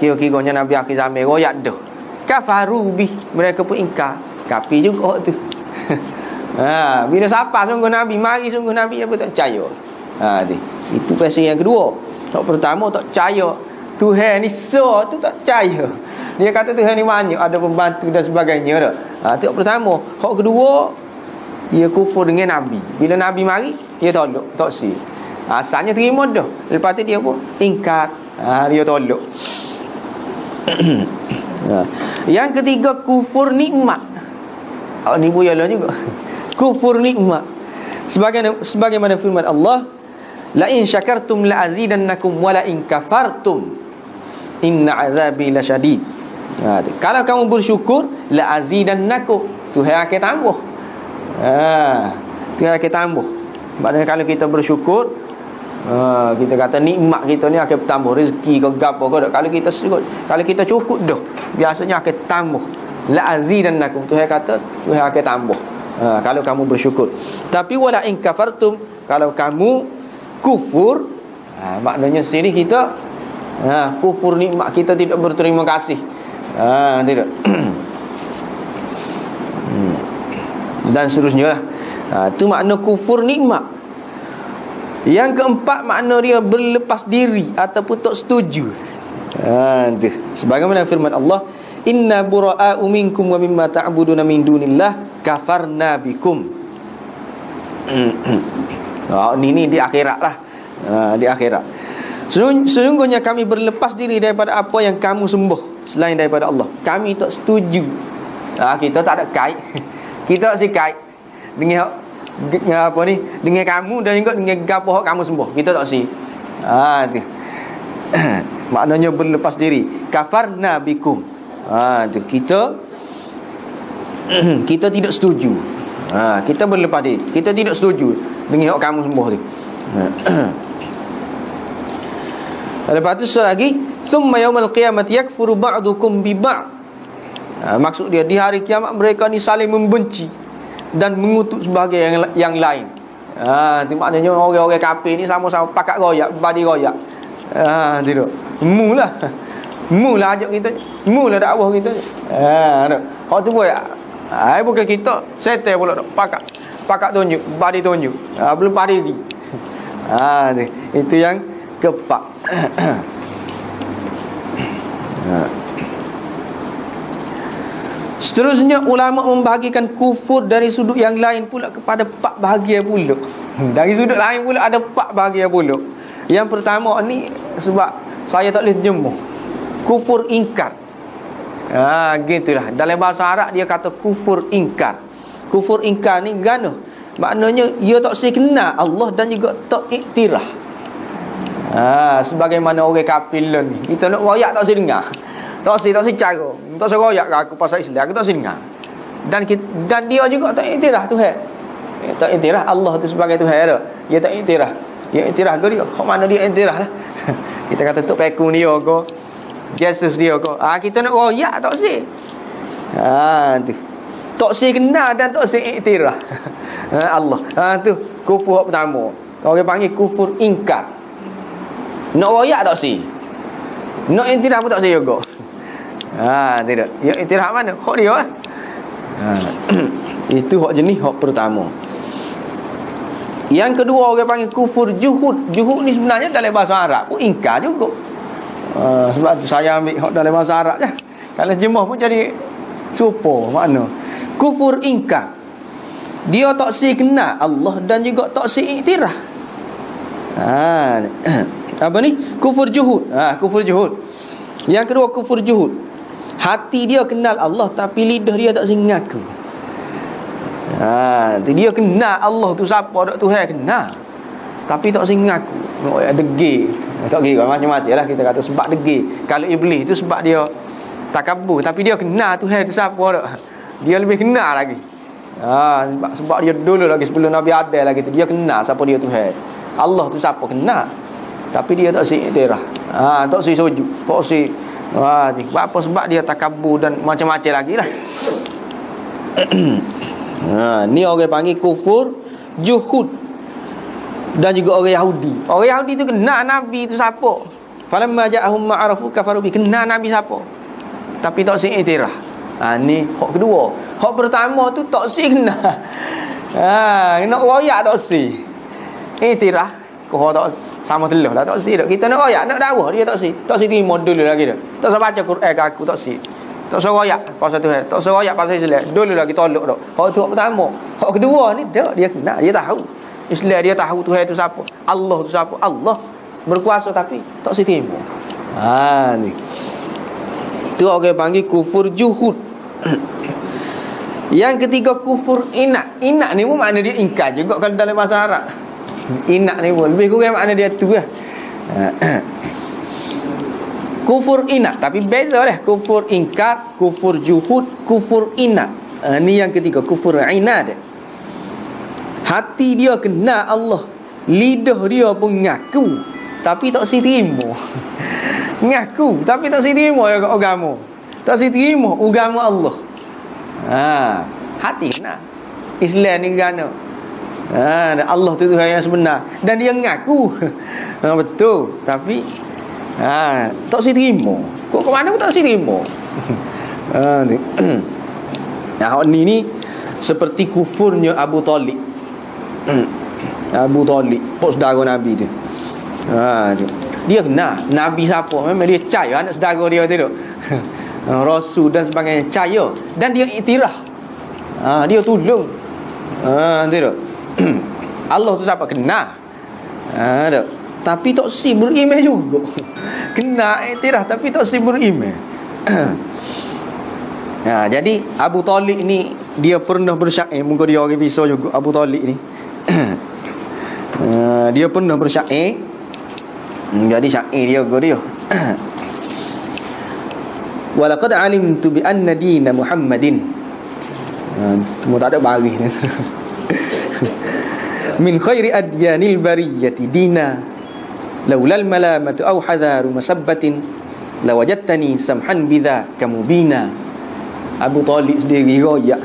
Kira-kiranya Nabi akhir zaman royak dah. Kafaru bih, mereka pun ingkar. Kafir juga tu. Bila siapa sungguh Nabi, mari sungguh Nabi, apa tak percaya. Itu pasal yang kedua. Pertama tak percaya Tuhan ni tu tak percaya. Dia kata Tuhan ni banyak, ada pembantu dan sebagainya dah. Itu pertama. Hak kedua, dia kufur dengan Nabi. Bila Nabi mari, dia tolak, tak si. Asalnya terima dah. Lepas tu dia pun ingkar. Dia tolak. Yang ketiga, kufur nikmat. Ni buyalah juga. Kufur nikmat. Sebagaimana firman Allah, la in syakartum la azidannakum wa la in kafartum inna azabi lasyadid. Kalau kamu bersyukur, la azidannakum, Tuhan akan tambah. Tuhan akan tambah. Maknanya kalau kita bersyukur, kita kata nikmat kita ni akan bertambah, rezeki ke gapo ke. Kalau kita cukup dah, biasanya akan tambah. La azidannakum, Tuhan kata Tuhan akan tambah. Kalau kamu bersyukur. Tapi wala in kafartum, kalau kamu kufur, maknanya sini kita kufur nikmat, kita tidak berterima kasih. Tidak. Dan seterusnya lah. Itu makna kufur nikmat. Yang keempat, makna dia berlepas diri ataupun tak setuju. Sebagaimana firman Allah, inna bura'a'u minkum wa mimma ta'buduna min dunillah kafarna bikum. Ini di akhirat lah. Di akhirat. Sesungguhnya kami berlepas diri daripada apa yang kamu sembah selain daripada Allah. Kami tak setuju. Kita tak ada kait. Kita tak si kait dengan apa ni, dengan kamu dan juga dengan apa kamu sembah. Kita tak si. Tu. Maknanya berlepas diri. Kafarna bikum. Tu kita tidak setuju. Kita berlepas diri. Kita tidak setuju dengan hak kamu sembah tu. Lepas tu lagi, thumma yaumal qiyamati yakfuru ba'dukum bi ba'd. Maksud dia, di hari kiamat mereka ni saling membenci dan mengutuk sebagai yang lain. Itu maknanya orang-orang kafir ni sama-sama pakat royak, badi royak. Tidak. Mula ajak kita, mula dakwah kita. Hak tu buat. Bukan kita, setan pula pakat tunjuk, badi tunjuk. Belum badi lagi. Itu yang keempat. Seterusnya, ulama membahagikan kufur dari sudut yang lain pula kepada 4 bahagian pula. Dari sudut lain pula ada 4 bahagian pula. Yang pertama ni, sebab saya tak boleh terjemah, kufur ingkar. Gitulah. Dalam bahasa Arab dia kata kufur ingkar. Kufur ingkar ni gana? Maknanya ia tak kenal Allah dan juga tak iktiraf. Sebagaimana orang kafir ni, kita nak royak tak dengar. Tak cara. Tak royak aku pasal Islam, aku tak dengar. Dan dia juga tak iktiraf Tuhan. Tak iktiraf Allah tu sebagai Tuhan. Dia tak iktiraf. Dia iktiraf ke dia? Kok mana dia iktiraf lah? Kita kata tok pekun dia ke, Yesus dia ke. Kita nak royak tak si. Tu. Tak si kenal dan tak si iktiraf. Allah. Tu kufur pertama. Orang panggil kufur ingkar. Nak royak tak si. Nak iktiraf pun tak si juga. Tidak. Ya iktiraf mana? Hak dia lah. Itu hak jenis hak pertama. Yang kedua orang panggil kufur juhud. Juhud ni sebenarnya dalam bahasa Arab pun ingkar juga. Sebab tu saya ambil hak dalam bahasa Arab je. Kalau jemah pun jadi serupa makna. Kufur ingkar. Dia tak si kenal Allah dan juga tak si iktiraf. Apa ni? Kufur juhud. Kufur juhud. Yang kedua kufur juhud. Hati dia kenal Allah tapi lidah dia tak mengaku. Dia kenal Allah tu siapa, dak Tuhan kenal. Tapi tak mengaku. Degil. Tak kira macam-macam lah kita kata sebab degil. Kalau iblis tu sebab dia takabur tapi dia kenal Tuhan tu siapa dak. Dia lebih kenal lagi. Sebab dia dulu lagi sebelum Nabi Adam lagi tu dia kenal siapa dia Tuhan. Allah tu siapa kenal. Tapi dia tak si iktiraf. Tak si sujud, tak si Wah, apa sebab dia takabur dan macam-macam lagi lah. Ni orang panggil kufur juhud. Dan juga orang Yahudi. Orang Yahudi tu kenal Nabi tu siapa. Falamma ja'ahum ma'arafu kafaru bi. Kenal Nabi siapa. Tapi tak si iktiraf. Ni hak kedua. Hak pertama tu tak si kenal. Nak royak tak si. Iktiraf. Kau tak sama telah lah tak si dak. Kita nak royak, nak dakwah dia tak si. Tak si terima dulu lagi dah. Tak usah baca Quran ke aku tak si. Tak usah royak pasal Tuhan. Tak usah royak pasal Islam. Dulu lagi tolak dak. Hak tu hak pertama. Hak kedua ni dak dia kenal, dia tahu. Islam dia tahu Tuhan itu siapa. Allah tu siapa. Allah berkuasa tapi tak si terima. Ni. Tu orang panggil kufur juhud. Yang ketiga kufur inak. Inak ni pun makna dia ingkar juga kalau dalam bahasa Arab. Inak ni pun lebih kurang makna dia tu lah. Kufur inak. Tapi beza lah. Kufur ingkar, kufur juhud, kufur inak. Ni yang ketiga. Kufur inad. Hati dia kenal Allah. Lidah dia pun ngaku tapi tak si terima. Ngaku tapi tak si terima agama. Tak si terima agama Allah. Hati kenal Islam ni gana. Allah tu Tuhan yang sebenar. Dan dia ngaku betul. Tapi tak si terima. Kok ke mana pun tak si terima. Ni seperti kufurnya Abu Talib. Abu Talib, pok saudara Nabi tu. Dia kenal Nabi siapa. Memang dia percaya anak saudara dia tu. Rasul dan sebagainya percaya. Dan dia iktiraf. Dia tolong. Tu. Allah tu siapa kenal. Tapi tak si beriman juga. Kenal iktiraf tapi tak si beriman. Jadi Abu Talib ni dia pernah bersyair. Mungkin dia orang bisa juga Abu Talib ni. Dia pernah bersyair. Jadi syair dia. Walaqad alimtu bi anna dina Muhammadin. Cuma tak ada baris ni. Min khairi adyanil bariyati dina laulal malamatu aw hadaru masabbatin lawajadtani samhan bidha kamubina. Abu Talib sendiri royak.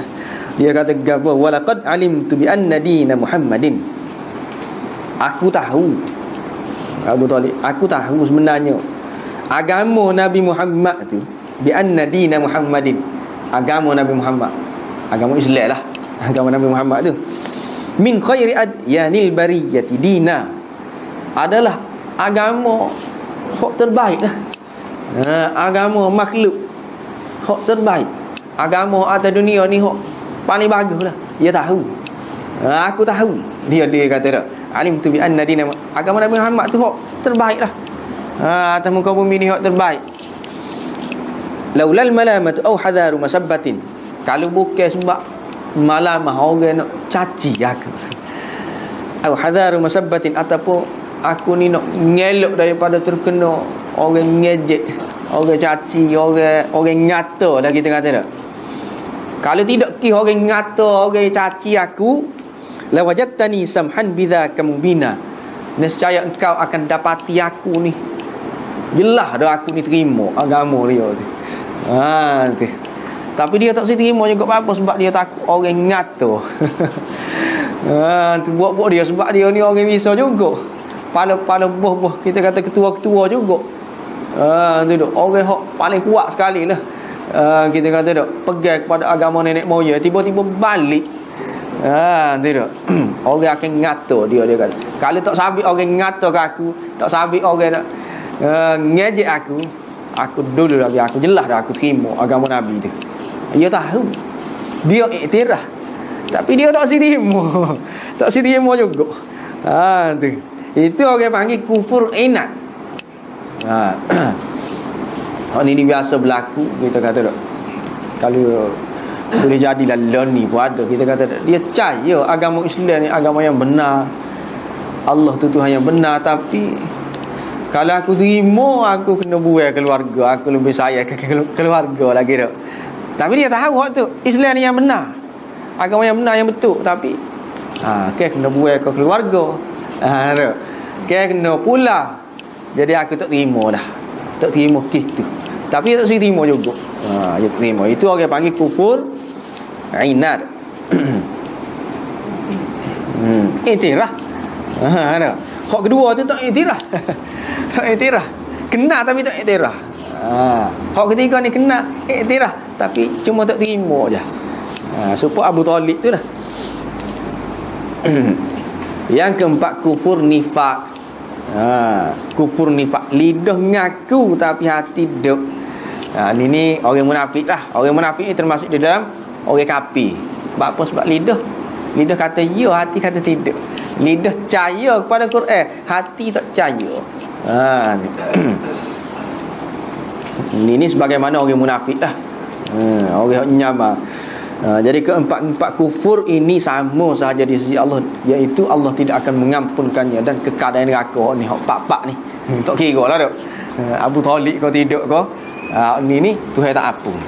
Dia kata gapo? Walaqad alimtu bi anna dina Muhammadin. Aku tahu. Abu Talib, aku tahu sebenarnya agama Nabi Muhammad tu bi anna dina Muhammadin. Agama Nabi Muhammad, agama Islam lah. Agama Nabi Muhammad tu min khairi adyanil bariyati dina, adalah agama hak terbaik lah. Agama makhluk hak terbaik. Agama atas dunia ni hak paling bagus lah. Dia tahu. Aku tahu. Dia kata tak. Alim tu bi anna dina, agama Nabi Muhammad tu hak terbaik lah. Atas muka bumi ni hak terbaik. Laulal malamatu au hadaru masabbatin. Kalau bukan sebab malamah orang nak caci aku. Au hadaru masabbatin, ataupun aku ni nak ngelak daripada terkena orang ngejek, orang caci, orang ngata dah kita kata tak. Kalau tidak ki orang ngata, orang caci aku, la wajadtani samhan bidza kamubina. Nescaya engkau akan dapati aku ni jelas dah aku ni terima agama dia tu. Tu. Tapi dia tak terima juga apa sebab dia takut orang ngata. Tu buat-buat dia sebab dia ni orang bisa juga. Pala boh-boh kita kata ketua-ketua juga. Tu duk orang hak paling kuat sekali lah. Kita kata duk pegang kepada agama nenek moyang, tiba-tiba balik. Tu duk. Orang akan ngata dia kata. Kalau tak sabit orang ngata ke aku, tak sabit orang nak ngejek aku dulu lagi aku jelas dah aku terima agama Nabi tu. Dia tahu. Dia iktiraf. Tapi dia tak terima. Tak terima juga. Tu. Itu orang panggil kufur inat. Ini biasa berlaku kita kata tak. Kalau boleh jadi dalam ni pun ada kita kata tak. Dia percaya agama Islam ni agama yang benar. Allah tu Tuhan yang benar, tapi kalau aku terima, aku kena buai keluarga. Aku lebih sayang ke keluarga lagi tak. Tapi dia tahu hak tu Islam ni yang benar, agama yang benar, yang betul. Tapi kena buai ke keluarga. Kena pula. Jadi aku tak terima dah. Tak terima kes tu. Tapi tak segi terima juga. Dia terima. Itu orang panggil kufur inad. Iktiraf. Ada. Hak kedua tu tak iktiraf. Tak iktiraf. Kena tapi tak iktiraf. Hak ketiga ni kena iktiraf tapi cuma tak terima je. Supaya Abu Talib tu lah. Yang keempat kufur nifak. Kufur nifak, lidah ngaku tapi hati duk. Ini orang munafik lah. Orang munafik ni termasuk di dalam orang kafir. Sebab apa? Sebab lidah kata ya, hati kata tidak. Lidah percaya kepada Quran, hati tak percaya. Ini sebagaimana orang munafik lah. Orang nyama. Jadi keempat kufur ini sama sahaja di sisi Allah, iaitu Allah tidak akan mengampunkannya dan kekal dalam neraka ni. Hak pak-pak ni tak kira lah dok. Abu Talib kau tidak kau ni Tuhan tak ampun.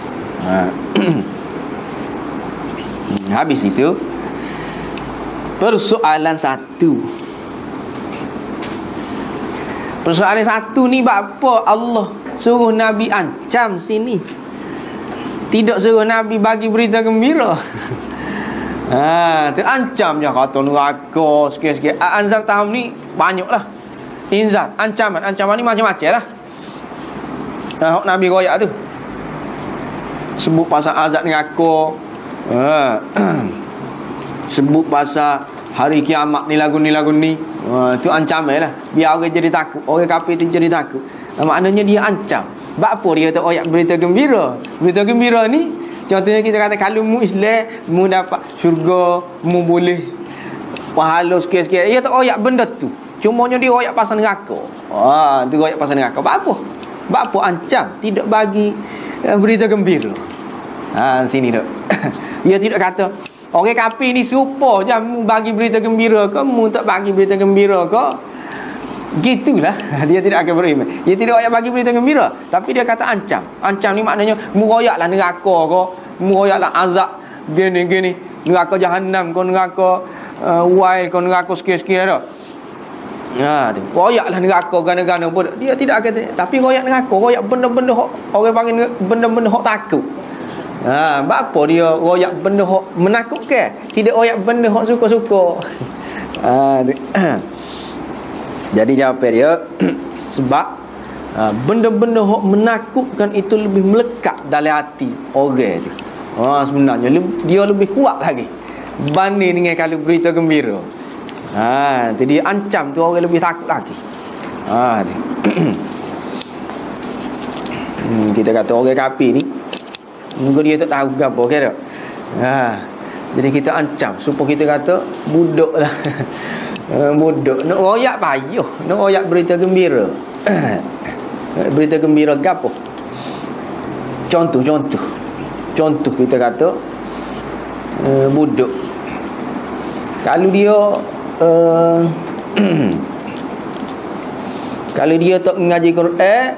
Habis itu persoalan satu. Persoalan satu ni apa Allah suruh Nabi ancam sini, tidak suruh Nabi bagi berita gembira. Terancam je kata neraka sikit-sikit. Anzar tahun ni banyak lah. Inzar, ancaman ni macam-macam lah. Nabi royak tu sebut pasal azab neraka, sebut pasal hari kiamat ni lagu ni. Tu ancaman lah. Biar orang jadi takut, orang kafir tu jadi takut. Maknanya dia ancam. Sebab apa dia kata ayat berita gembira? Berita gembira ni contohnya kita kata kalau mu Islam, mu dapat syurga, mu boleh pahala sikit-sikit. Dia tak ayat benda tu. Cumanya dia ayat pasal neraka. Tu ayat pasal neraka. Sebab apa? Sebab apa ancam tidak bagi berita gembira. Sini dak. Dia tidak kata orang kafir ni serupa je mu bagi berita gembira ke, mu tak bagi berita gembira ke. Gitulah. Dia tidak akan beriman. Dia tidak ayat bagi berita gembira, tapi dia kata ancam. Ancam ni maknanya muroyaklah neraka kau, muroyaklah azab gini neraka jahanam kau, neraka wai kau, neraka sikit-sikit dah. Tu royaklah neraka gana-gana pun dia tidak akan. Tapi royak neraka, royak benda-benda hok orang panggil benda-benda hok takut. Apa dia royak benda hok menakutkan, tidak royak benda hok suka-suka. Jadi jawapan dia sebab benda-benda yang menakutkan itu lebih melekat dalam hati orang tu. Sebenarnya dia lebih kuat lagi banding dengan kalau berita gembira. Jadi ancam tu orang lebih takut lagi. Kita kata orang kafir ni mungkin dia tak tahu apa ke tak. Jadi kita ancam supaya kita kata budak lah. Budak nak royak payuh, nak royak berita gembira. Berita gembira gapo? Contoh kita kata budak kalau dia kalau dia tak mengaji Quran,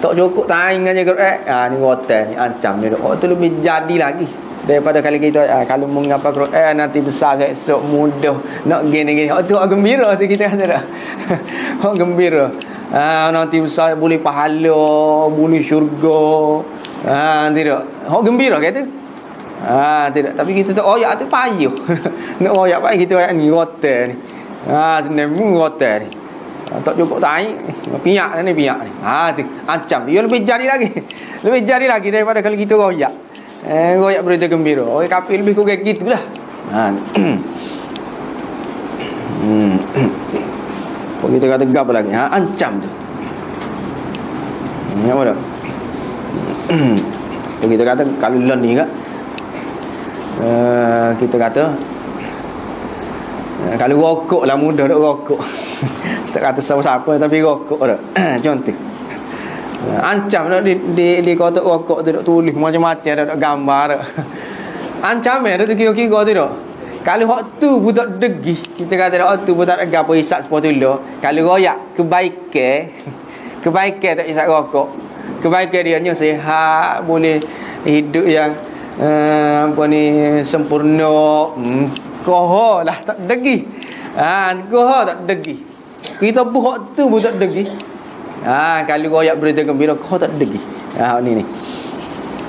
tak cukup tahu mengaji Quran, ni rotan ni ancam dia. Tu lebih jadi lagi daripada kali kita kalau mengapa Quran nanti besar esok mudah nak gini. Tu gembira tu kita kata dah. Gembira. Nanti besar boleh pahala, boleh syurga. Tidak. Gembira kata. Tidak. Tapi kita tak oyak tu payuh. Nak oyak payuh kita oyak ni rotan ni. Senemu rotan ni. Tak cukup tai, piak ni. Tu ancam. Dia lebih jadi lagi. Lebih jadi lagi daripada kalau kita royak. Royak berita gembira. Orang kafir lebih kurang gitulah. Kita kata gap lagi. Ancam tu. Apa dah? Kita kata kalau lon ni kan, kita kata kalau rokok lah mudah nak rokok. Tak kata siapa-siapa tapi rokok dah. Contoh. Ancam nak di kotak rokok tu dok tulis macam-macam dak gambar dak. Ancam tu kira-kira tu dak. Kalau hak tu budak degih, kita kata hak tu budak gapo isap sepotulur. Kalau royak kebaikan tak isap rokok. Kebaikan dia nya sihat, boleh hidup yang sempurna. Koho lah tak degih. Koho tak degih. Kita buat tu budak degih. Kalau royak berita gembira kau tak degi. Ni.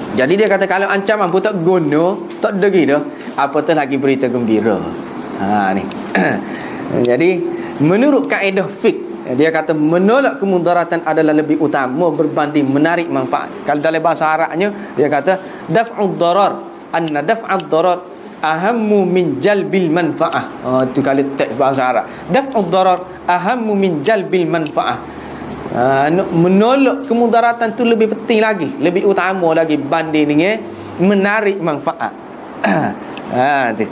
Jadi dia kata kalau ancaman pun tak guna, tak degi dah. Apatah lagi berita gembira. Ni. Jadi menurut kaedah fiqh, dia kata menolak kemudaratan adalah lebih utama berbanding menarik manfaat. Kalau dalam bahasa Arabnya dia kata daf'ud darar, anna daf'ud darar ahammu min jalbil manfaah. Itu kalau teks bahasa Arab. Daf'ud darar ahammu min jalbil manfaah. Menolak kemudaratan tu lebih penting lagi, lebih utama lagi banding dengan menarik manfaat. Tu.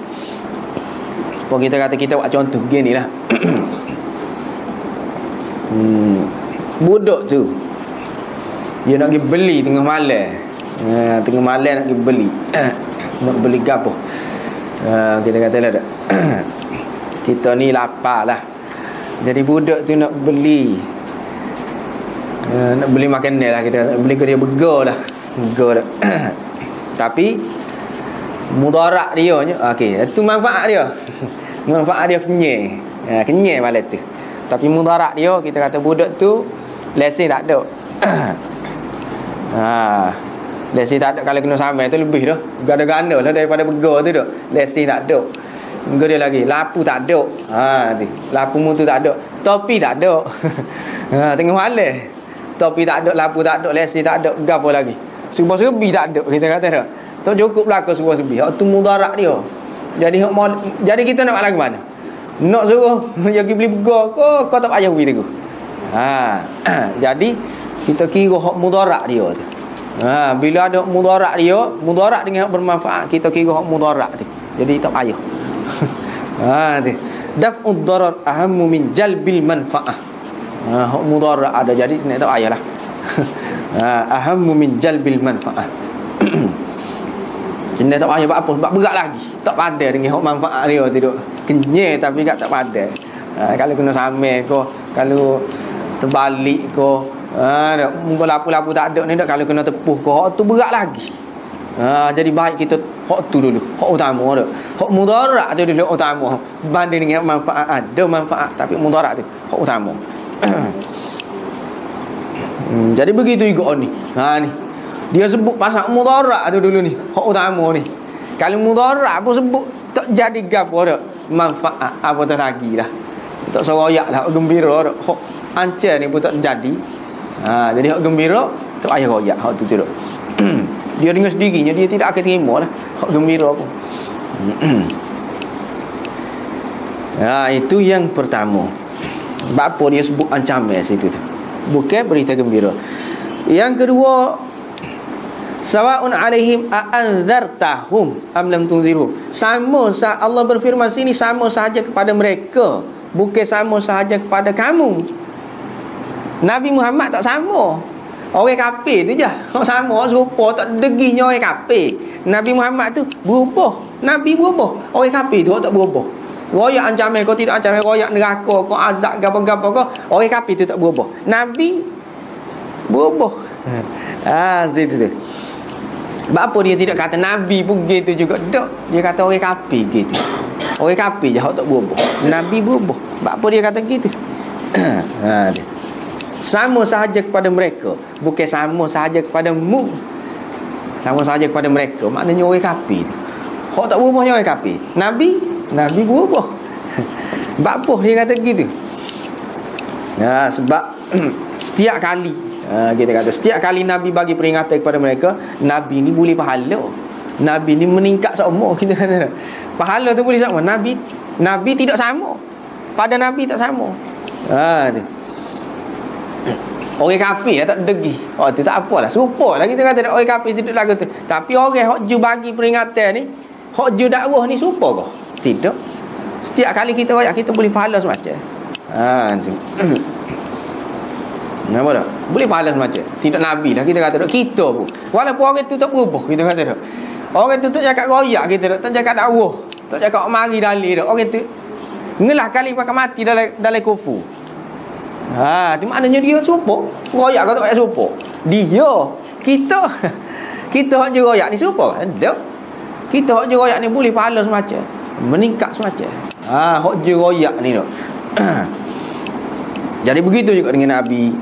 Kalau kita kata kita buat contoh begini lah. Budak tu dia nak pergi beli tengah malam. Tengah malam nak pergi beli. Nak beli gapo? Kita kata lah kita ni lapar lah. Jadi budak tu nak beli makanan lah, kita nak beli ke dia burger lah. Burger dah. Tapi mudarat dia okey, itu manfaat dia. Manfaat dia kenyai. Kenyai malam tu. Tapi mudarat dia kita kata budak tu lesen tak ada. Lesen tak ada kalau kena samai tu lebih dah. Ganda-ganda lah daripada burger tu dah. Lesen tak ada. Burger dia lagi lapu tak ada. Tu. Lapu mutu tak ada. Topi tak ada. Tengah malam. Topi tak ada, lapu tak ada, lesen tak ada, gapo lagi. Serba-serbi tak ada kita kata dah. Tak cukup belaka serba-serbi. Hak tu mudarat dia. Jadi kita nak buat lagu mana? Nak suruh dia pergi beli burger kau tak payah pergi tu. Jadi kita kira hak mudarat dia tu. Bila ada mudarat dia, mudarat dengan hak bermanfaat, kita kira hak mudarat tu. Jadi tak payah. Tu. Daf'ud darar ahammu min jalbil manfaah. Hak mudarat ada, jadi nak tak payahlah. Ahammu min jalbil manfaah. Jadi tak payah buat apa, sebab berat lagi. Tak pandai dengan hak manfaat dia tu. Kenyai tapi tak pandai. Kalau kena samai ko, kalau terbalik ko, muka lapu-lapu tak ada ni dak, kalau kena tepuh ko, hak tu berat lagi. Jadi baik kita hak tu dulu, hak utama dak. Hak mudarat tu dulu utama berbanding dengan manfaat. Ada manfaat tapi mudarat tu hak utama. Jadi begitu juga ni. Ni. Dia sebut pasal mudarat tu dulu ni, hak utama ni. Kalau mudarat pun sebut tak jadi gapo dak. Manfaat apatah lagi dah. Tak seroyak lah, gembira dak. Hak ancam ni pun tak jadi. Jadi hak gembira tak payah royak hak tu dak. Dia dengan sendirinya dia tidak akan terima lah hak gembira pun. Itu yang pertama. Apa dia sebut ancaman situ tu, bukan berita gembira. Yang kedua, sawa'un alaihim a'anzartahum am lam tunziru. Allah berfirman sini sama sahaja kepada mereka, bukan sama sahaja kepada kamu. Nabi Muhammad tak sama. Orang kafir tu je sama, serupa, tak deginya orang kafir. Nabi Muhammad tu berubah, Nabi berubah. Orang kafir tu tak berubah. Royak ancaman kau tidak ancaman, royak neraka kau, azab gapo-gapo kau, orang kafir tu tak berubah. Nabi berubah. Situ tu. Sebab apa dia tidak kata Nabi pun gitu juga? Tak. Dia kata orang kafir gitu. Orang kafir je hak tak berubah. Nabi berubah. Sebab apa dia kata gitu? Sama sahaja kepada mereka, bukan sama sahaja kepadamu. Sama sahaja kepada mereka, maknanya orang kafir tu. Hak tak berubahnya orang kafir. Nabi berubah. Sebab apa dia kata gitu? Sebab setiap kali kita kata setiap kali Nabi bagi peringatan kepada mereka, Nabi ni boleh pahala. Nabi ni meningkat sama, kita kata. Pahala tu boleh sama. Nabi tidak sama. Pada Nabi tak sama. Tu. Orang kafir tak degi. Tu tak apalah. Serupa lah kita kata orang kafir tidak lagu tu. Tapi orang hak ju bagi peringatan ni, hak ju dakwah ni serupa ke? Tidak. Setiap kali kita royak kita boleh pahala semacam. Tu. Nampak tak? Boleh pahala semacam. Tidak Nabi lah kita kata tak. Kita pun. Walaupun orang tu tak berubah, kita kata tak. Orang tu tak cakap royak kita tak. Tak cakap dakwah. Tak cakap mari dalil tak. Orang tu ngelah kali pakai mati dalam kufur. Itu maknanya dia serupa. Royak kau tak payah serupa. Dia. Kita hak je royak ni serupa kan? Tak. Kita hak je royak ni boleh pahala semacam. Meningkat semacam. Hak je royak ni tak. Jadi begitu juga dengan Nabi.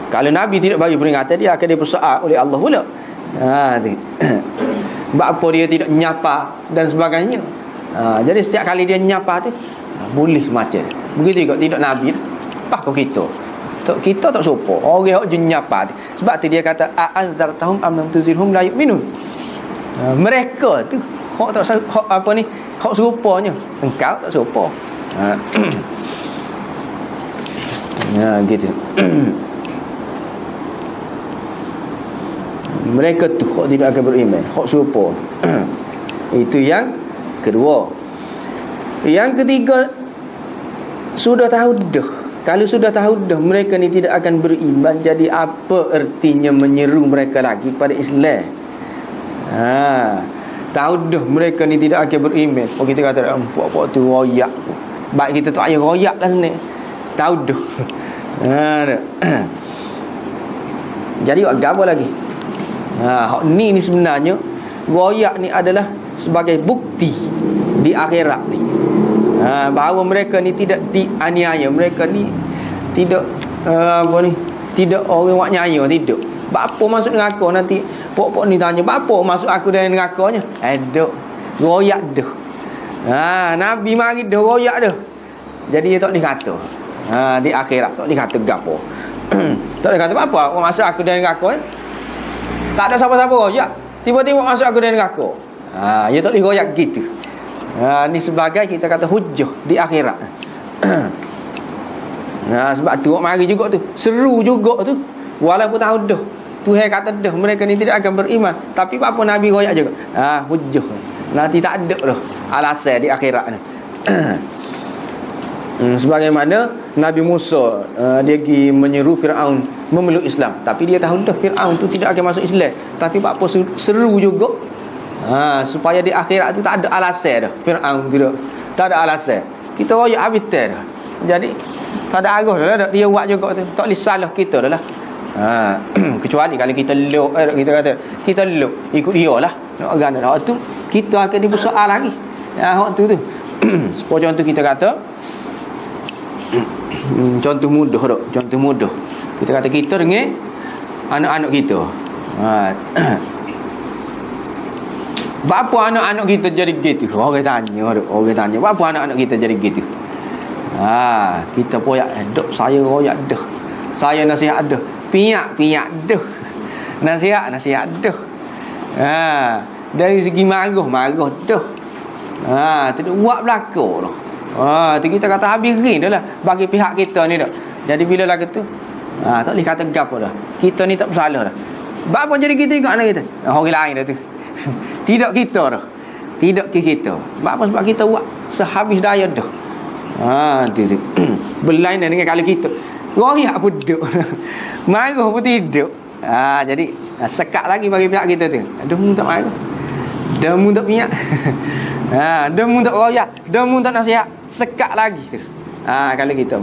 Kalau Nabi tidak bagi peringatan, dia akan dipersoal oleh Allah pula. Sebab apa dia tidak nyapa dan sebagainya. Jadi setiap kali dia nyapa tu boleh macam. Begitu juga tidak Nabi. Apa kau kita? Kita tak serupa. Orang hok nyapa tu. Sebab tu dia kata a'anzartahum am lam tuzirhum la yu'minun. Mereka tu hok tak hok apa ni? Hok serupanya. Engkau tak serupa. Gitu. Mereka tu hok tidak akan beriman, hok serupa. Itu yang kedua. Yang ketiga, sudah tahu dah. Kalau sudah tahu dah mereka ni tidak akan beriman, jadi apa ertinya menyeru mereka lagi kepada Islam? Tahu dah mereka ni tidak akan beriman. Oh, kita kata puak-puak tu royak. Baik kita tu ayah royak lah sini. Tahu dah. Jadi buat gapo lagi? Hak ni sebenarnya royak ni adalah sebagai bukti di akhirat ni. Bahawa mereka ni tidak dianiaya, mereka ni tidak tidak orang buat nyaya, tidak. Apa masuk neraka? Nanti pok-pok ni tanya, apa masuk aku dalam nerakanya? Duk royak dah. Nabi mari dah royak dah. Jadi dia tak dikata. Di akhirat tak dikata gapo. Tak dikata apa masuk aku dalam neraka. Tak ada siapa-siapa royak, tiba-tiba masuk aku dalam neraka. Dia tak diroyak gitu. Ni sebagai kita kata hujjah di akhirat. Sebab tu mari juga tu, seru juga tu. Walaupun tahu dah Tuhan kata dah mereka ni tidak akan beriman, tapi apa Nabi royak juga. Hujjah. Nanti tak ada dah alasan di akhirat ni. Sebagaimana Nabi Musa dia pergi menyeru Firaun memeluk Islam, tapi dia tahu dah Firaun tu tidak akan masuk Islam, tapi apa seru juga. Supaya di akhirat tu tak ada alasan dah. Firaun tak ada alasan. Kita royak habis dah. Jadi tak ada arah dah dia buat juga tu. Tak boleh salah kita dah lah. Kecuali kalau kita lok, kita kata kita lok ikut dia lah. Nak agak nak tu kita akan dipersoal lagi. Hak tu. Seperti contoh kita kata contoh mudah tak? Contoh mudah. Kita kata kita dengan anak-anak kita. Bapa anak-anak kita jadi gitu? Orang tanya, bapa anak-anak kita jadi gitu? Kita poyak dok saya royak dah. Saya nasihat dah. Piak dah. Nasihat dah. Dari segi marah dah. Tidak buat belaka dah. Tu kita kata habis rin dah lah bagi pihak kita ni dah. Jadi bila lah kata tak boleh kata gapo dah. Kita ni tak bersalah dah. Bapa jadi gitu juga anak kita. Orang lain dah tu. Tidak kita dah. Tidak kita. Sebab kita buat sehabis daya dah. Tu. Berlainan dengan kalau kita royak pun duduk. Marah pun tidak. Jadi sekat lagi bagi pihak kita tu. Demu tak marah. Demu tak piak. Demu tak royak. Demu tak nasihat. Sekat lagi tu. Kalau kita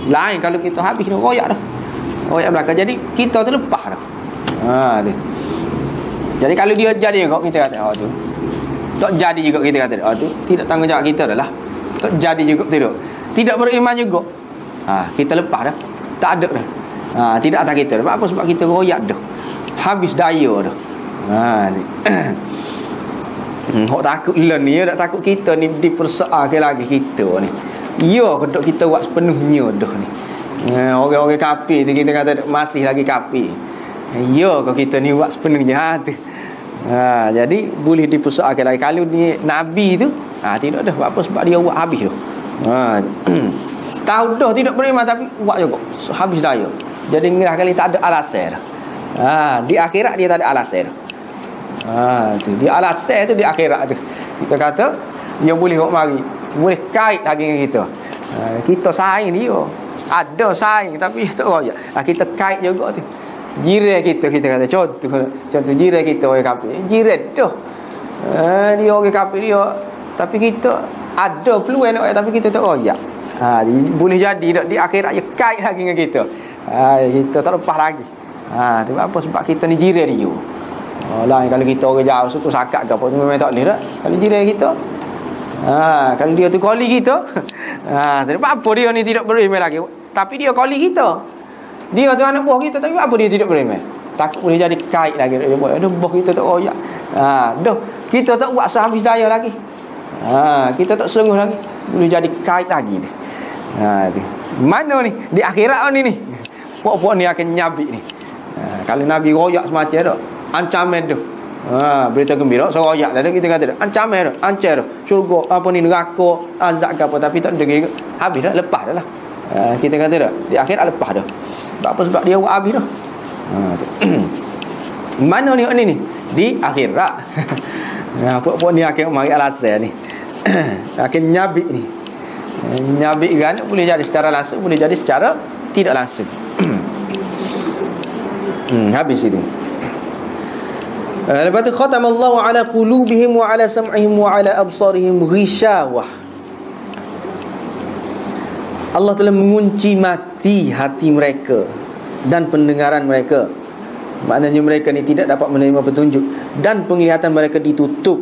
lain, kalau kita habis dah royak dah. Royak belakang. Jadi kita tu lepas dah. Tu. Jadi kalau dia jadi juga kita kata tu. Tak jadi juga kita kata tu tidak tanggungjawab kita dah lah. Tak jadi juga tidak beriman juga. Kita lepas dah. Tak ada dah. Tidak atas kita dah. Apa sebab kita royak dah. Habis daya dah. Hok takut len ni, tak takut kita ni dipersoalkan lagi kita ni. Ya kedok kita buat sepenuhnya dah ni. Orang-orang kafir tu kita kata masih lagi kafir. Ya kalau kita ni buat sepenuhnya tu. Jadi boleh dipersoalkan lagi. Kalau ni Nabi tu tidak dah. Apa sebab dia buat habis tu. Tahu dah tidak beriman tapi buat juga habis daya. Jadi ngerah kali tak ada alasan dah. Di akhirat dia tak ada alasan dah. Tu dia alasan tu di akhirat tu. Kita kata dia boleh buat mari, boleh kait lagi dengan kita. Kita saing dia. Ada saing tapi tak royak. Kita kait juga tu. Jiran kita kata contoh jiran kita orang kafir. Jiran dah. Dia orang kafir dia tapi kita ada peluang nak tapi kita tak royak. Boleh jadi di akhirat dia kait lagi dengan kita. Kita tak lepas lagi. Tu apa sebab kita ni jiran dia. Lain kalau kita orang jauh suku sakat ke apa tu memang tak boleh dah. Kalau jiran kita kalau dia tu koli kita tak apa dia ni tidak beriman lagi. tapi dia koli kita. Dia tu anak buah kita, tapi apa dia tidak beriman? Takut boleh jadi kait lagi. Dia buat, aduh, buah kita tak royak. Dah, kita tak buat sehabis daya lagi. Kita tak sungguh lagi. Boleh jadi kait lagi tu. Tu. Mana ni? Di akhirat ni. Puak-puak ni akan nyabik ni. Kalau Nabi royak semacam tu, ancaman tu. Berita gembira, so royak dah kita kata dah. Ancaman tu, ancam tu. Syurga, apa ni, neraka, azab ke apa, tapi tak degi. Habis dah, lepas dah lah. Kita kata dah, di akhirat lepas dah. Apa sebab dia buat habis dah. Mana ni ni? Di akhirat. Puak-puak ni akan mari alasan ni. Akan nyabik ni. Nyabik kan boleh jadi secara langsung, boleh jadi secara tidak langsung. Habis itu. Lepas tu khatamallahu ala qulubihim wa ala sam'ihim wa ala absarihim ghishawah. Allah telah mengunci mati hati mereka dan pendengaran mereka. Maknanya mereka ni tidak dapat menerima petunjuk, dan penglihatan mereka ditutup,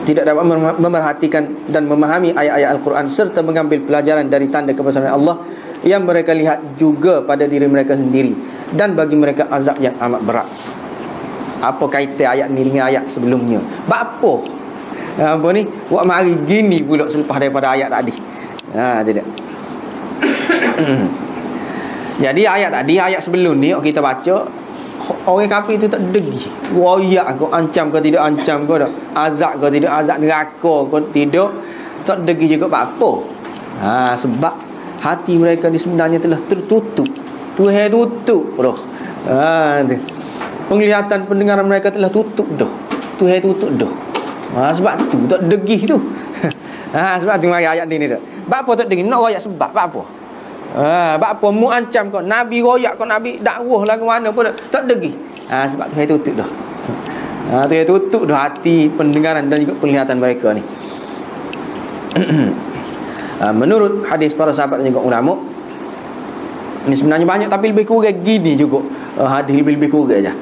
tidak dapat memerhatikan dan memahami ayat-ayat Al-Quran serta mengambil pelajaran dari tanda kebesaran Allah yang mereka lihat juga pada diri mereka sendiri, dan bagi mereka azab yang amat berat. Apa kaitan ayat ni dengan ayat sebelumnya? Apa ni? Buat mari gini pula selepas daripada ayat tadi. Tidak. Jadi ayat tadi, ayat sebelum ni kita baca, orang kafir itu tak degi. Royak kau, ancam kau tidak ancam kau dah, azab kau tidak azab, neraka kau tidak, tak degi juga apa. Sebab hati mereka ni sebenarnya telah tertutup. Tuhan tutup dah. Penglihatan pendengaran mereka telah tutup dah. Tuhan tutup dah. Sebab tu tak degi tu. Sebab tu mari ayat ni dah. Bak apa tak degi? Nak royak sebab apa? Bak apa mu ancam kau, Nabi royak kau, Nabi dakwah lah ke mana pun tak degi. Sebab Tuhan tutup dah. Tuhan tutup dah hati, pendengaran dan juga penglihatan mereka ni. Menurut hadis para sahabat dan juga ulama, ini sebenarnya banyak tapi lebih kurang gini juga. Hadis lebih kurang aja.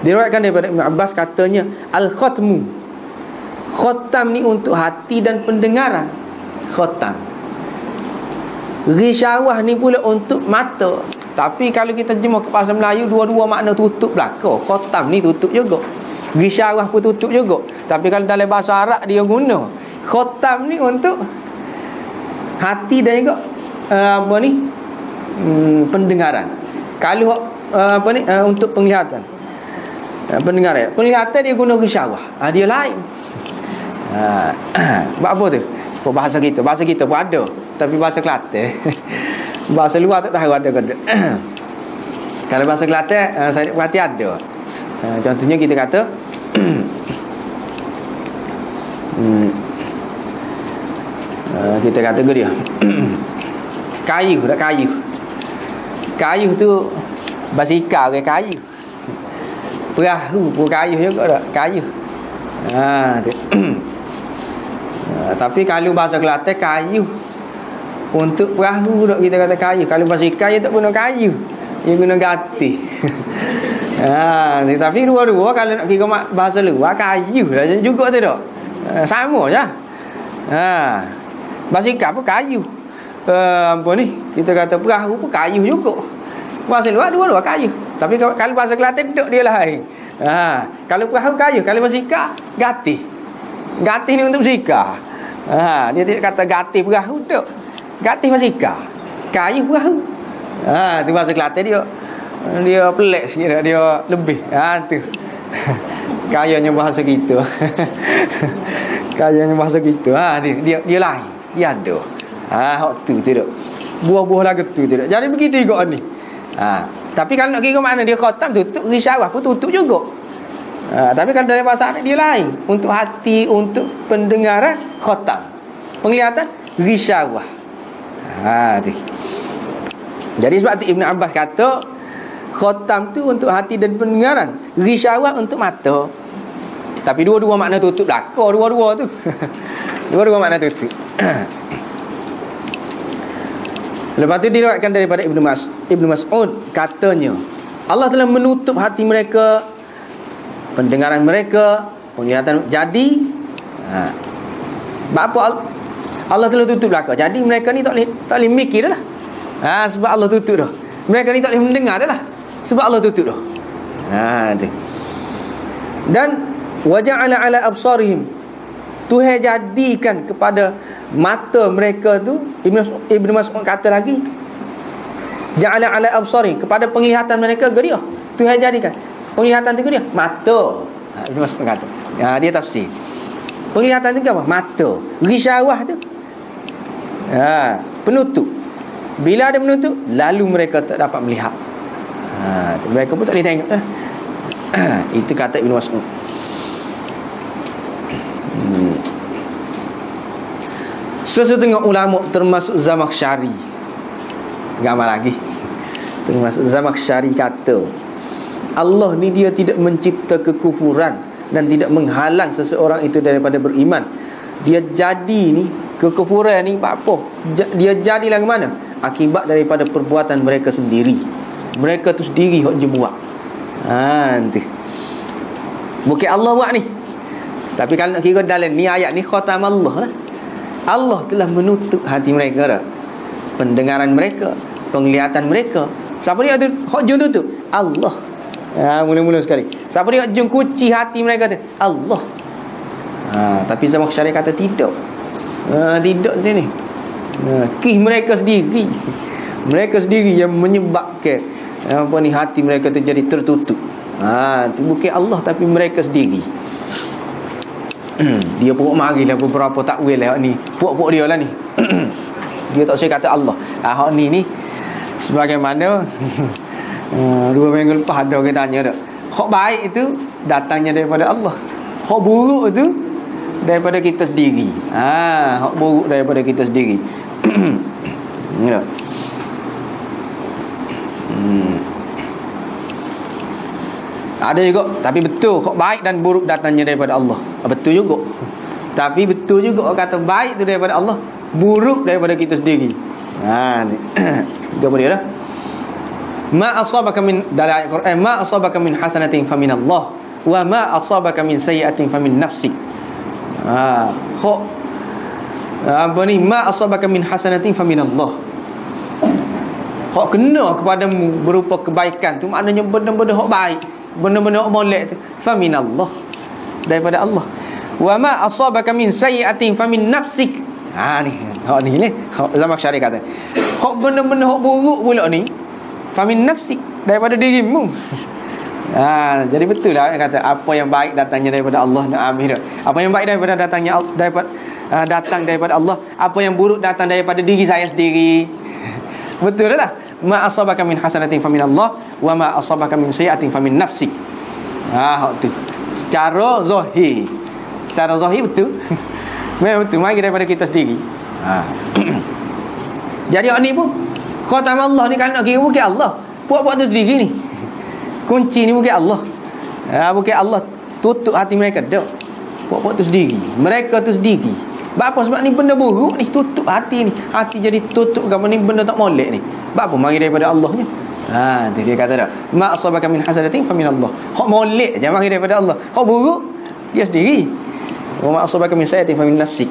Diriwayatkan daripada Ibn Abbas, katanya al-khatmu, khatam ni untuk hati dan pendengaran. Khatam. Ghishawah ni pula untuk mata. Tapi kalau kita terjemah ke bahasa Melayu, dua-dua makna tutup belaka. Khatam ni tutup juga, ghishawah pun tutup juga. Tapi kalau dalam bahasa Arab dia guna khatam ni untuk hati dan juga pendengaran. Kalau untuk penglihatan, pendengaran, penglihatan dia guna ghishawah. Dia lain. Buat apa tu? Bahasa kita pun ada, tapi bahasa Kelantan bahasa luar tak tahu ada ke tak. Kalau bahasa Kelantan saya perhati ada. Contohnya kita kata kita kata ke dia kayu, tak kayu. Kayu tu basikal ke kayu. Perahu pun kayu juga tak? Kayu. Tapi kalau bahasa Kelantan kayu untuk perahu tak, kita kata kayu. Kalau basikal dia tak guna kayu, dia guna gati. Tapi dua-dua kalau nak kira bahasa luar kayu lah juga tu tak. Sama je. Basikal pun kayu. Apa ni? Kita kata perahu pun kayu juga. Bahasa luar dua-dua kayu. Tapi kalau bahasa Kelantan duduk dia lain. Kalau perahu kayu, kalau basikal gati. Gati ni untuk basikal. Dia tidak kata gati perahu duduk. Gati basikal, kayu perahu. Tu bahasa Kelantan dia pelik sikit, dia lebih. Tu. Kayanya bahasa kita. Kayanya bahasa kita. Dia lain. Dia ada. Hak tu tidak. Buah-buah lagu tu tidak. Jadi begitu juga ni. Tapi kalau nak kira makna dia khatam, tutup, ghishawah pun tutup juga. Tapi kalau dalam bahasa Arab dia lain. Untuk hati, untuk pendengaran khatam. Penglihatan ghishawah. Jadi sebab tu Ibn Abbas kata khatam tu untuk hati dan pendengaran, ghishawah untuk mata. Tapi dua-dua makna tutup belaka, dua-dua tu. Dua-dua makna tutup. Lepas tu diriwayatkan daripada Ibnu Mas'ud, katanya Allah telah menutup hati mereka, pendengaran mereka, penglihatan. Jadi apa Allah telah tutup belaka. Jadi mereka ni tak boleh mikir dah lah. Sebab Allah tutup dah. Mereka ni tak boleh mendengar dah lah. Sebab Allah tutup dah. Tu. Dan waja'ala ala absarihim, Tuhan jadikan kepada mata mereka tu, Ibn Mas'ud kata lagi, ja'ala ala absarihim, kepada penglihatan mereka geria. Tuhan jadikan penglihatan tu geria, mata. Ibn Mas'ud kata. Dia tafsir. Penglihatan tu apa? Mata. Ghisyawah tu. Penutup. Bila ada penutup, lalu mereka tak dapat melihat. Mereka pun tak boleh tengok. Itu kata Ibn Mas'ud. Sesetengah ulama termasuk Zamakhsyari, gambar lagi, termasuk Zamakhsyari kata, Allah ni dia tidak mencipta kekufuran dan tidak menghalang seseorang itu daripada beriman. Dia jadi ni, kekufuran ni apa? Dia jadilah ke mana? Akibat daripada perbuatan mereka sendiri. Mereka tu sendiri hok je buat. Nanti bukan Allah buat ni. Tapi kalau nak kira dalam ni ayat ni khatam Allah lah. Allah telah menutup hati mereka dah. Pendengaran mereka, penglihatan mereka. Siapa dia tu hok jun tutup? Allah. Mula-mula sekali. Siapa dia hok jun kunci hati mereka tu? Allah. Tapi Zamakhsyari kata tidak. Tidak sini. Kih mereka sendiri. Mereka sendiri yang menyebabkan hati mereka tu jadi tertutup. Itu bukan Allah, tapi mereka sendiri. Dia pun marilah beberapa takwil lah ni. Puak-puak dia lah ni. Dia tak saya kata Allah. Hak ni sebagaimana 2 minggu lepas ada orang tanya dak. Hak baik itu datangnya daripada Allah. Hak buruk itu daripada kita sendiri. Hak buruk daripada kita sendiri. Ya. Ada juga, tapi betul hak baik dan buruk datangnya daripada Allah. Betul juga. Tapi betul juga kata baik tu daripada Allah, buruk daripada kita sendiri. Ni. Apa dia dah? Ma asabaka min dalam ayat Quran, ma asabaka min hasanatin faminallah wa ma asabaka min sayyi'atin famin nafsik. Hak apa ni? Ma asabaka min hasanatin faminallah. Hak kena kepadamu berupa kebaikan tu maknanya benda-benda hak baik, benda-benda hak molek tu faminallah, daripada Allah. Wa ma asabaka min sayyi'atin famin nafsik. Ni hak ni hak Zamakhsyari kata. Hak benda-benda hak buruk pula ni famin nafsik, daripada dirimu. Jadi betul lah kata apa yang baik datangnya daripada Allah. Amin. Apa yang baik daripada datang daripada Allah, apa yang buruk datang daripada diri saya sendiri. Betul lah. Ma asabaka min hasanatin faminallah wa ma asabaka min sayyi'atin famin nafsik. Hak tu secara zahir. Secara zahir betul. Memang betul, mari daripada kita sendiri. Jadi hak ni pun khatam Allah ni kan nak kira bukan Allah. Puak-puak tu sendiri ni. Kunci ni bukan Allah. Bukan Allah tutup hati mereka dak. Puak-puak tu sendiri. Mereka tu sendiri. Apa sebab ni benda buruk ni tutup hati ni. Hati jadi tutup apa ni benda tak molek ni. Apa mari daripada Allah ni. Tu dia kata dah. Ma asabaka min hasanatin faminallah. Hak molek je mari daripada Allah. Hak buruk dia sendiri. Wa ma asabaka min sayyi'atin famin nafsik.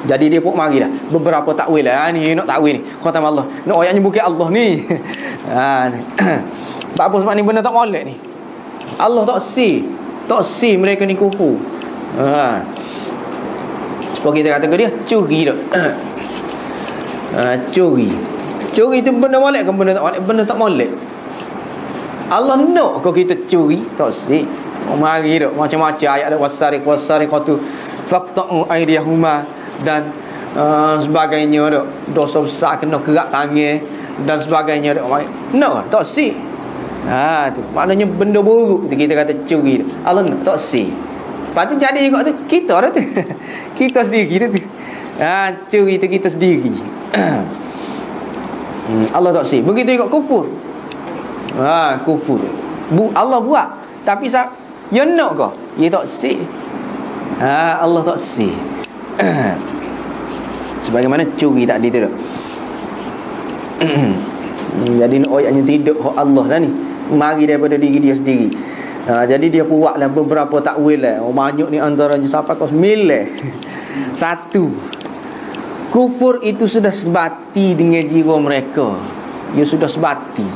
Jadi dia pun mari dah beberapa takwil lah. Ni nak takwil ni khatam Allah. Nak ayatnya bukan Allah ni. Apa sebab ni benda tak molek ni. Allah tak si mereka ni kufur. Sebab kita kata ke dia curi tak. Curi tu benda molek ke benda tak molek? Benda tak molek. Allah nak kau kita curi tak si. Mari dak macam-macam ayat ada wasariqatu faqta'u aydiyahuma dan sebagainya dak. Dosa besar kena kerak tangan dan sebagainya dak. No, tak si. Tu maknanya benda buruk tu kita kata curi. Allah nak tak si. Lepas tu jadi juga tu kita dah tu. Kita sendiri dah tu. Curi tu kita sendiri. Allah tak si. Begitu juga kufur. Kufur. Allah buat tapi ya nak ke? Ya tak si. Allah tak si. Sebagaimana curi tadi tu dah. Jadi nak ayatnya tidak hak Allah dah ni. Mari daripada diri dia sendiri. Jadi dia buatlah beberapa takwil lah. Banyak ni antaranya siapa kau 9. 1. Kufur itu sudah sebati dengan jiwa mereka. Dia sudah sebati.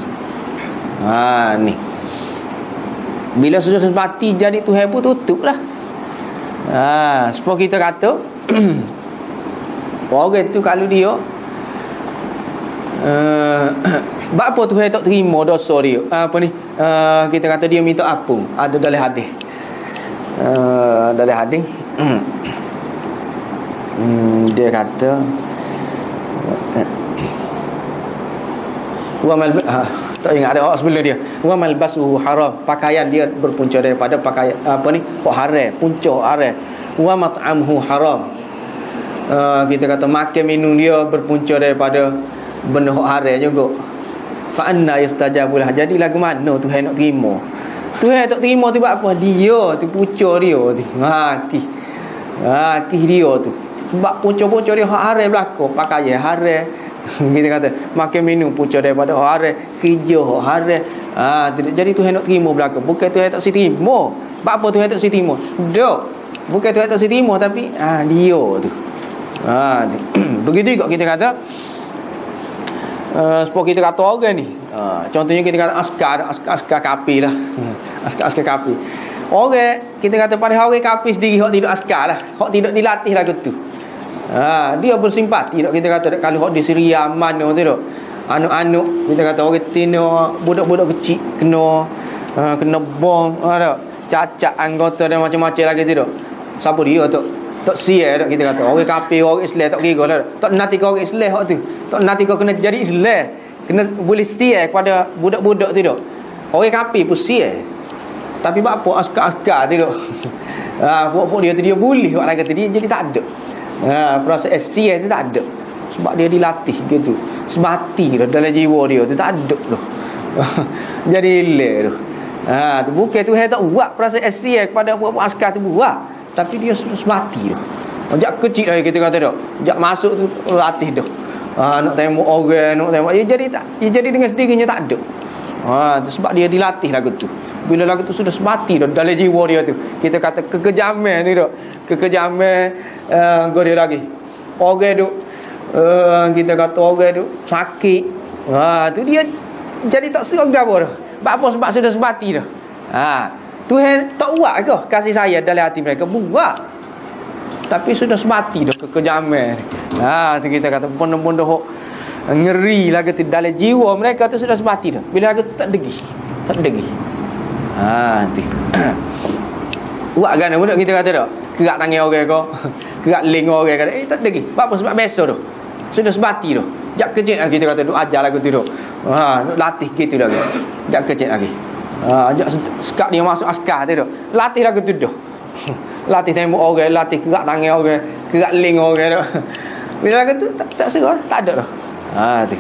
Ni. Bila sudah sebati, jadi Tuhan pun tutup lah. Supaya kita kata orang tu kalau dia apa Tuhan tak terima dosa dia, kita kata dia minta apa, ada dalam hadis. Dalam hadis dia kata tak ingat ada orang sebelum dia. Wa malbasuhu haram, pakaian dia berpunca daripada pakaian hak haram, punca haram. Wa mat'amuhu haram, kita kata makan minum dia berpunca daripada benda hak haram juga. Fa anna yastajabu lah, jadi lagu mana Tuhan nak terima? Tuhan tak terima tu sebab apa? Dia tu punca dia tu. Kih dia tu. Sebab punca-punca dia hak haram berlaku, pakaian haram. Kita kata makan minum punca daripada hak haram, kerja hak haram. Jadi Tuhan nak terima belaka. Bukan Tuhan tak terima. Sebab apa Tuhan tak terima? Dok. Bukan Tuhan tak terima, tapi dia tu. Begitu juga kita kata supaya kita kata orang ni. Contohnya kita kata askar kapi lah. Askar kapi. Orang kita kata pada orang kapi sendiri hak tidak askar lah, hak tidak dilatih lagu tu. Dia bersimpati tak, kita kata kalau hak di Syria mana tu dok. Anu-anu kita kata orang tino budak-budak kecil kena bom cacat anggota dan macam-macam lagi tu dok. Siapa dia tu? Tak sia dak, kita kata orang kafir orang Islam tak kira dah. Tak nanti kau orang Islam hak tu. Tak nanti kau kena jadi Islam. Kena boleh sia kepada budak-budak tu dok. Orang kafir pun sia. Tapi apa askar-askar tu dok. Pokok dia tu dia boleh buat lagi tu dia jadi tak ada. Proses sia tu tak ada. Sebab dia dilatih gitu. Sebati dah dalam jiwa dia tu tak ada tu. Jadi hilang tu. Tu bukan tu tak buat proses sia kepada budak askar tu buat. Tapi dia sudah sebati dah. Sejak kecil dah kita kata dah. Sejak masuk tu latih dah. Nak tengok orang, nak tengok. Dia jadi dengan sendirinya tak ada. Tu sebab dia dilatih lagu tu. Bila lagu tu sudah sebati dah dalam jiwa dia tu. Kita kata kekejaman tu dah. Kekejaman dia lagi. Orang tu kita kata orang tu sakit. Tu dia jadi tak seragam dah. Sebab sudah sebati dah. Tuhan tak buat ke kasih sayang dalam hati mereka? Buat. Tapi sudah sebati dah kekejaman. Tu kita kata benda-benda ngeri lagi tu dalam jiwa mereka tu sudah sebati dah. Bila lagi tu tak degi. Tak degi. Tu. Buat kan benda kita kata dah. Kerak tangan orang kau. Kerak ling orang kata tak degi. Apa sebab biasa tu. Sudah sebati dah. Jak kecil lagi kita kata duk ajar lagu tu dah. Duk latih gitu lagi. Jak kecil lagi. Sekak dia masuk askar tu dah. Latih lagu tu dah. Latih tembok orang, latih kerak tangan orang, kerak ling orang dah. Bila lagu tu tak serah, tak ada dah. Tu.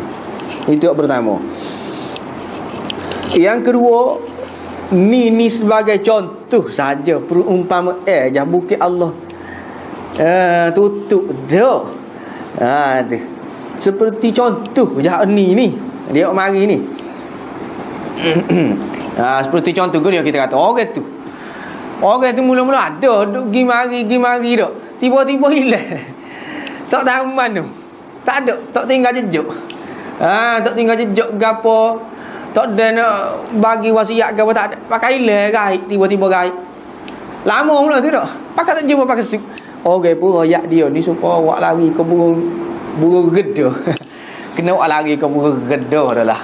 Itu yang pertama. Yang kedua, ni sebagai contoh saja perumpamaan jah bukit Allah. Tutup dah. Tu. Seperti contoh jah ni. Dia mari ni. Seperti contoh dia kita kata orang tu mula-mula ada duk gi mari dak. Tiba-tiba hilang. Tak tahu mana. Tak ada, tak tinggal jejak. Tak tinggal jejak gapo. Tak ada nak bagi wasiat gapo tak ada. Pakai hilang gaib, tiba-tiba gaib. Lama mula tu dak. Pakai tak jumpa pakai sip. Orang pun royak dia ni supaya awak lari ke burung gedah. Kena awak lari ke burung gedah dah lah.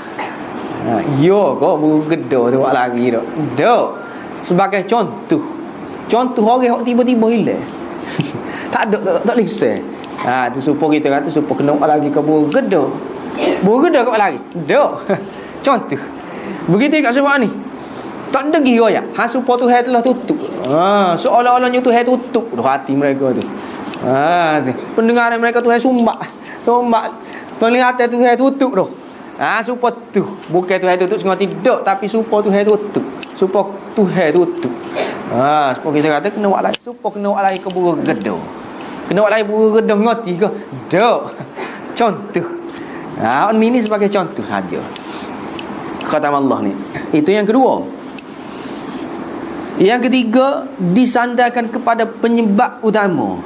Yo kau burung gedah tu awak lari dak. Dak. Sebagai contoh orang yang tiba-tiba hilang. Tak ada, tak lesen. Tu supaya kita kata supaya kena lagi ke burung gedah. Burung gedah kau lagi. Dak. Contoh. Begitu kat sebab ni. Tak degi royak. Supaya Tuhan telah tutup. Seolah-olahnya Tuhan tutup hati mereka tu. Tu. Pendengaran mereka Tuhan sumbat. Penglihatan Tuhan tutup tu. Supaya tu. Bukan Tuhan tutup semua tidak, tapi supaya Tuhan tutup. Supaya Tuhan tutup. Supaya kita kata kena buat lagi. Supaya kena buat lagi ke burung gedah. Kena buat lagi burung gedah mengerti ke? Tak. Contoh. Ini sebagai contoh saja. Khatam Allah ni. Itu yang kedua. Yang ketiga, disandarkan kepada penyebab utama.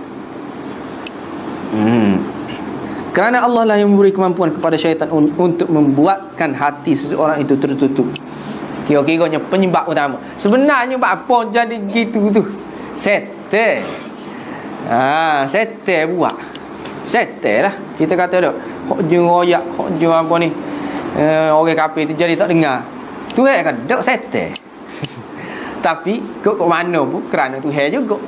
Kerana Allah lah yang memberi kemampuan kepada syaitan untuk membuatkan hati seseorang itu tertutup. Kira-kiranya penyebab utama. Sebenarnya apa jadi gitu tu? Setan. Setan buat. Setan lah. Kita kata dak, hok jeng royak, hok jeng apa ni? Orang kafir tu jadi tak dengar. Tuhan kan dak setan. Tapi kok mana pun kerana Tuhan juga.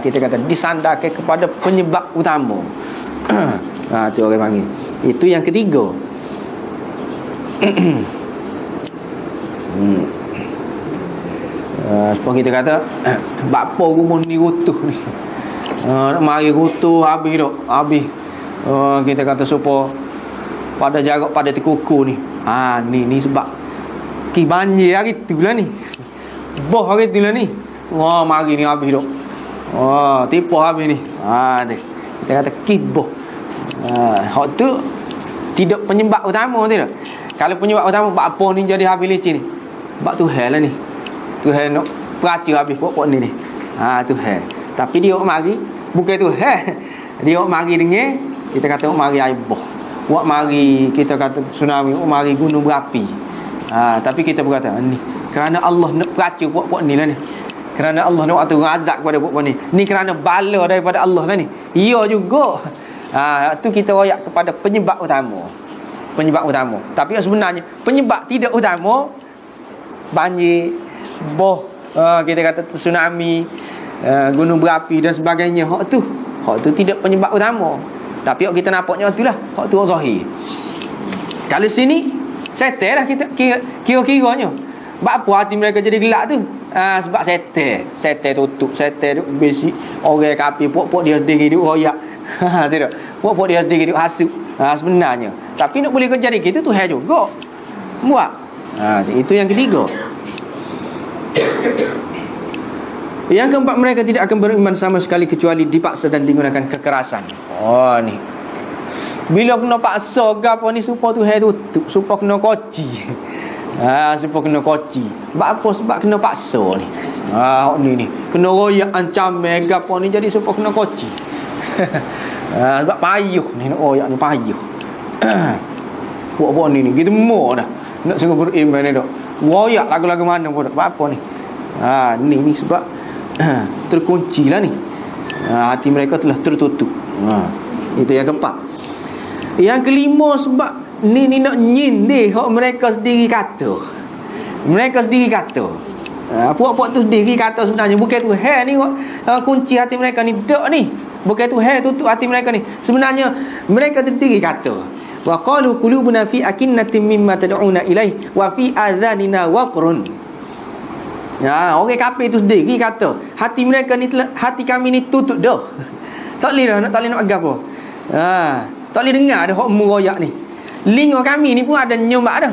Kita kata disandarkan kepada penyebab utama. Tu orang panggil. Itu yang ketiga. Sebab kita kata bapa rumah ni rutuh ni. Nak mari rutuh habis dak. Habis. Kita kata supaya pada jarak pada tekuku ni. Ni sebab ki banjir hari tu lah ni. Boh hari tu lah ni. Mari ni habis dak. Tipu habis ni. Kita kata ki boh. Hak tu tidak penyebab utama tu tak? Kalau penyebab utama apa ni jadi habis licin ni? Sebab Tuhan lah ni. Tuhan nak peracik habis pokok ni ni. Tuhan. Tapi dia mari bukan Tuhan. Dia mari dengar, kita kata mari air boh. Wak mari kita kata tsunami, mari gunung berapi. Tapi kita berkata ni kerana Allah nak peracik pokok ni lah ni. Kerana Allah nak atur azab kepada pokok ni. Ni kerana bala daripada Allah lah ni. Ya juga. Tu kita royak kepada penyebab utama. Penyebab utama. Tapi sebenarnya penyebab tidak utama banjir, boh, kita kata tsunami, gunung berapi dan sebagainya. Hak tu tidak penyebab utama. Tapi hak kita nampaknya itulah, hak tu zahir. Kalau sini setan lah kita kira-kiranya. Sebab apa hati mereka jadi gelap tu? Sebab setan tutup, setan duk besi orang kafir, pok-pok dia sendiri duk royak. Tidak. Pok-pok dia sendiri duk hasut. Sebenarnya. Tapi nak boleh jadi gitu Tuhan juga. Buat. Itu yang ketiga. Yang keempat, mereka tidak akan beriman sama sekali kecuali dipaksa dan digunakan kekerasan. Ni. Bila kena paksa gapo ni supaya Tuhan tutup, supaya kena koci. Supaya kena koci. Sebab apa? Sebab kena paksa ni. Ni kena royak ancam gapo ni jadi supaya kena koci. Sebab payuh ni nak royak ni payuh. Buat-buat ni kita mau dah nak sungguh beriman ni dah. Royak lagu-lagu mana pun sebab apa ni? Ni sebab terkunci lah ni. Hati mereka telah tertutup. Itu yang keempat. Yang kelima, sebab ni nak nyindir hak mereka sendiri kata. Mereka sendiri kata. Puak-puak tu sendiri kata sebenarnya bukan Tuhan ni kunci hati mereka ni dak ni. Bukan Tuhan tutup hati mereka ni. Sebenarnya mereka sendiri kata. Wa qalu qulubuna fi akinnatin mimma tad'una ilaih wa fi adhanina waqrun. Orang kafir tu sendiri kata hati mereka ni hati kami ni tutup dah. Tak boleh nak agak apa. Tak boleh dengar dah hak royak ni. Linga kami ni pun ada nyombak dah.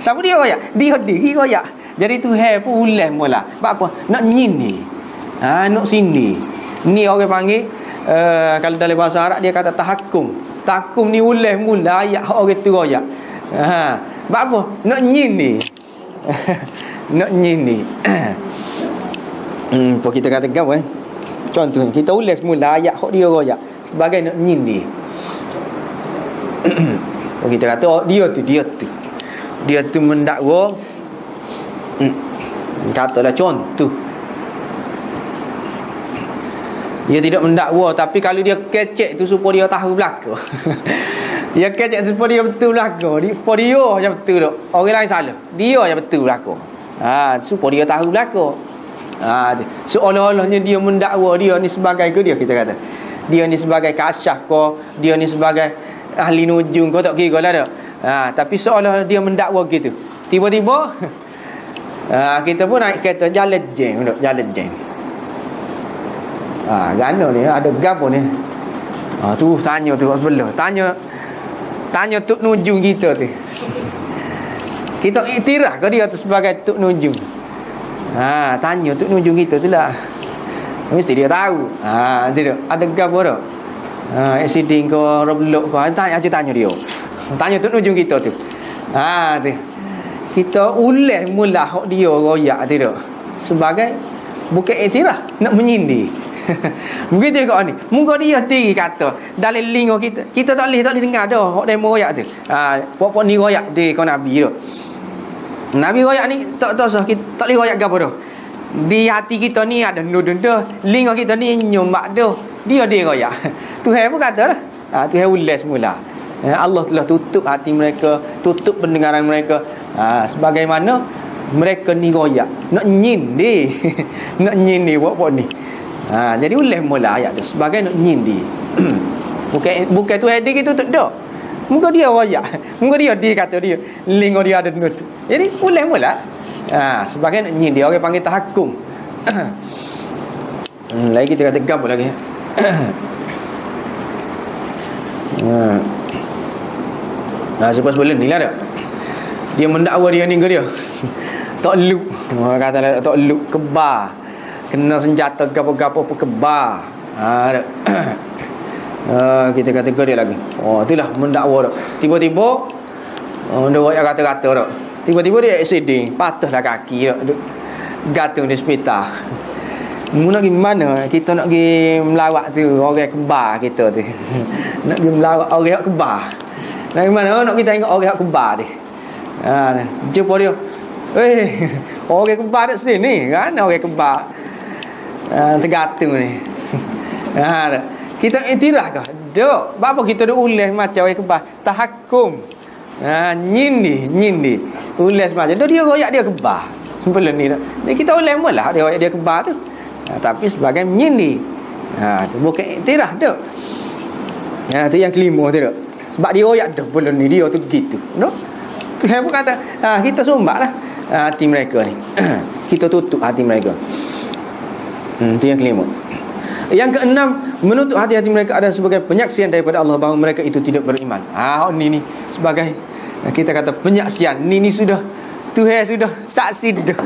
Siapa dia royak? Dia sendiri royak. Jadi Tuhan pun ulas mula. Sebab apa? Nak nyini. Nak sini. Ni orang panggil kalau dalam bahasa Arab dia kata tahakum. Tahakum ni ulas mula ayat hak orang tu royak. Sebab apa? Nak nyini. Nak nyini. Apa kita kata apa? Contoh kita ulas mula ayat hak dia royak sebagai nak nyini. Apa kita kata dia tu mendakwa. Katalah contoh dia tidak mendakwa, tapi kalau dia kecek tu supaya dia tahu belaka. Dia kecek supaya dia betul belaka. Supaya dia je betul tak. Orang lain salah. Dia je betul belaka. Supaya dia tahu belaka. Seolah-olahnya dia mendakwa dia ni sebagai ke dia, kita kata dia ni sebagai kasyaf ke, dia ni sebagai ahli nujum ke, tak kira lah tak. Tapi seolah dia mendakwa gitu. Tiba-tiba kita pun naik kereta jalan jeng. Gana ni ada gapo ni. Tu tanya tu sebelah. Tanya tuk nujum kita tu. Kita iktiraf ke dia tu sebagai tuk nujum. Tanya tuk nujum kita tu lah. Mesti dia tahu. Tidak ada gapo dah. Accident ke roblok ke, tanya dia. Tanya tuk nujum kita tu. Tu. Kita ulas mula hak dia royak tidak. Sebagai bukan iktiraf, nak menyindir. Begitu kau ni. Muka dia diri kata dalam lingo kita. Kita tak boleh dengar dah hok demo royak tu. Pok-pok ni royak dia kau Nabi tu. Nabi royak ni tak tahu sah kita tak boleh royak gapo dah. Di hati kita ni ada nudun dah. Lingo kita ni nyomak dah. Dia royak. Tuhan pun kata dah. Tuhan ulas mula. Allah telah tutup hati mereka, tutup pendengaran mereka. Sebagaimana mereka ni royak. Nak nyindir. Nak nyindir pok-pok ni. Jadi ulas mula ayat tu sebagai nak nyindir. bukan tu hadir gitu tak dak. Muka dia royak. Muka dia kata dia lingo dia ada nut. Jadi ulas mula. Sebagai nak nyindir orang panggil tahakum. Lagi kita kata gapo lagi. Sebab sebelum ni lah dah. Dia mendakwa dia ni ke dia. Tak luk. Kata tak luk kebar. Kena senjata gapo-gapo pun kebar. Kita kata ke dia lagi. Itulah mendakwa dah. Tiba-tiba dia buat kata-kata dah. Tiba-tiba dia accident, patahlah kaki dah. Gantung di hospital. Mu nak pergi mana? Kita nak pergi melawat tu orang kebar kita tu. Nak pergi melawat orang kebar. Nak pergi mana? Nak kita tengok orang kebar tu. Jumpa dia. Orang kebar dekat sini kan? Orang kebar tergantung ni. Kita iktiraf ke? Dok. Apa kita dah ulas macam orang kebar? Tahakum. Nyindi. Ulas macam. Dia royak dia kebar. Sebelum ni dah. Kita ulas mula dia royak dia kebar tu. Tapi sebagai menyindir. Bukan iktiraf dah. Tu yang kelima tu dah. Sebab dia royak dah belum ni dia tu gitu. No? Tuhan pun kata, kita sumbaklah hati mereka ni. Kita tutup hati mereka. Itu yang kelima. Yang keenam, menutup hati-hati mereka adalah sebagai penyaksian daripada Allah bahawa mereka itu tidak beriman. Ni sebagai kita kata penyaksian. Ni sudah Tuhan sudah saksi dah.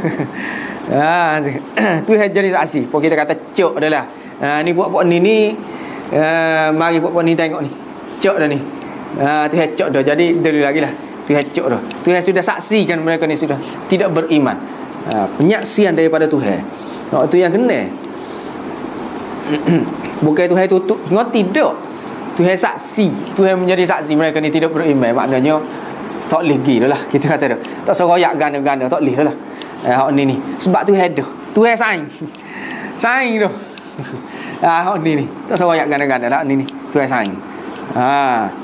Tuhan jadi saksi. Pok kita kata cok adalah. Ni puak-puak ni mari puak-puak ni tengok ni. Cok dah ni. Tuhan cok dah. Jadi dulu lagi lah. Tuhan cok dah. Tuhan sudah saksikan mereka ni sudah tidak beriman. Penyaksian daripada Tuhan. Itu yang kena. Bukan Tuhan tutup. Ngerti tak? Tuhan saksi. Tuhan menjadi saksi mereka ni tidak beriman. Maknanya tak boleh pergi dah lah. Kita kata dah. Tak seroyak ganda-ganda. Tak boleh dah lah. Hak ni. Sebab Tuhan dah. Tuhan saing. Saing dah. Hak ni. Tak seroyak ganda-ganda lah. Ni. Tuhan saing.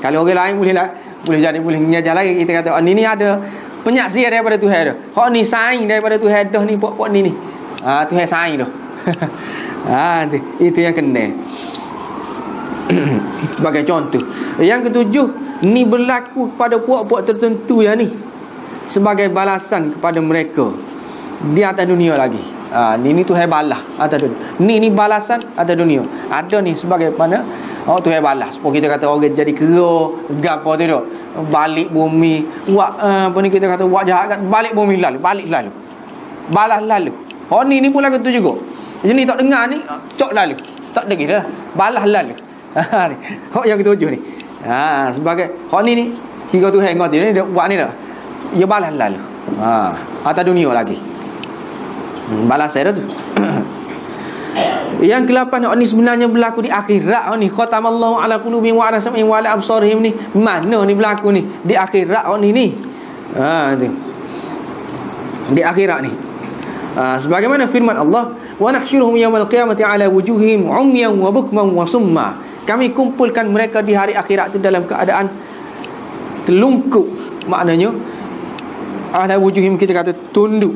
Kalau orang lain boleh jadi boleh mengajar lagi. Kita kata ni ada penyaksian daripada Tuhan dah. Hak ni saing daripada Tuhan dah ni. Puak-puak ni. Tuhan saing dah. Itu yang kena. Sebagai contoh. Yang ketujuh, ni berlaku kepada puak-puak tertentu yang ni sebagai balasan kepada mereka di atas dunia lagi. Ni Tuhan balas atas dunia. Ni balasan atas dunia. Ada ni sebagai mana Tuhan balas. Sebab kita kata orang jadi kera gapo tu dak. Balik bumi, apa ni kita kata buat jahat kat balik bumi lalu, balik lalu. Balas lalu. Ni pun lagu tu juga. Jadi tak dengar ni cok lalu. Tak dengar dah. Balas lalu. Ni. Yang ketujuh ni. Sebagai ni kira Tuhan ngerti ni dia buat ni dah. Dia balas lalu. Atas dunia lagi. Balas saya dah tu. Yang ke-8 ni sebenarnya berlaku di akhirat ni. Khatamallahu ala qulubihim wa ala sam'ihim wa ala absarihim ni. Mana ni berlaku ni? Di akhirat ni. Tu. Di akhirat ni. Sebagaimana firman Allah, wa nahsyuruhum yaumal qiyamati ala wujuhihim umyan wa bukman wa summa. Kami kumpulkan mereka di hari akhirat itu dalam keadaan telungkup. Maknanya ala wujuhihim kita kata tunduk.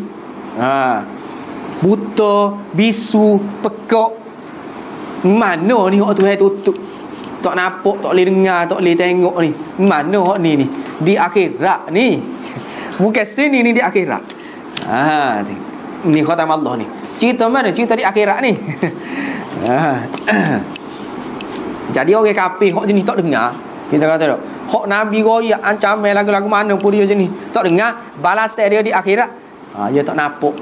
Buta, bisu, pekak. Mana ni hak Tuhan tutup? Tak nampak, tak boleh dengar, tak boleh tengok ni. Mana hak ni? Di akhirat ni. Bukan sini ni di akhirat. Ni khatam Allah ni. Cerita mana? Cerita di akhirat ni. Jadi orang kafir hak jenis tak dengar. Kita kata tak. Hak Nabi royak ancaman lagu-lagu mana pun dia jenis tak dengar, balasan dia di akhirat. Dia tak nampak.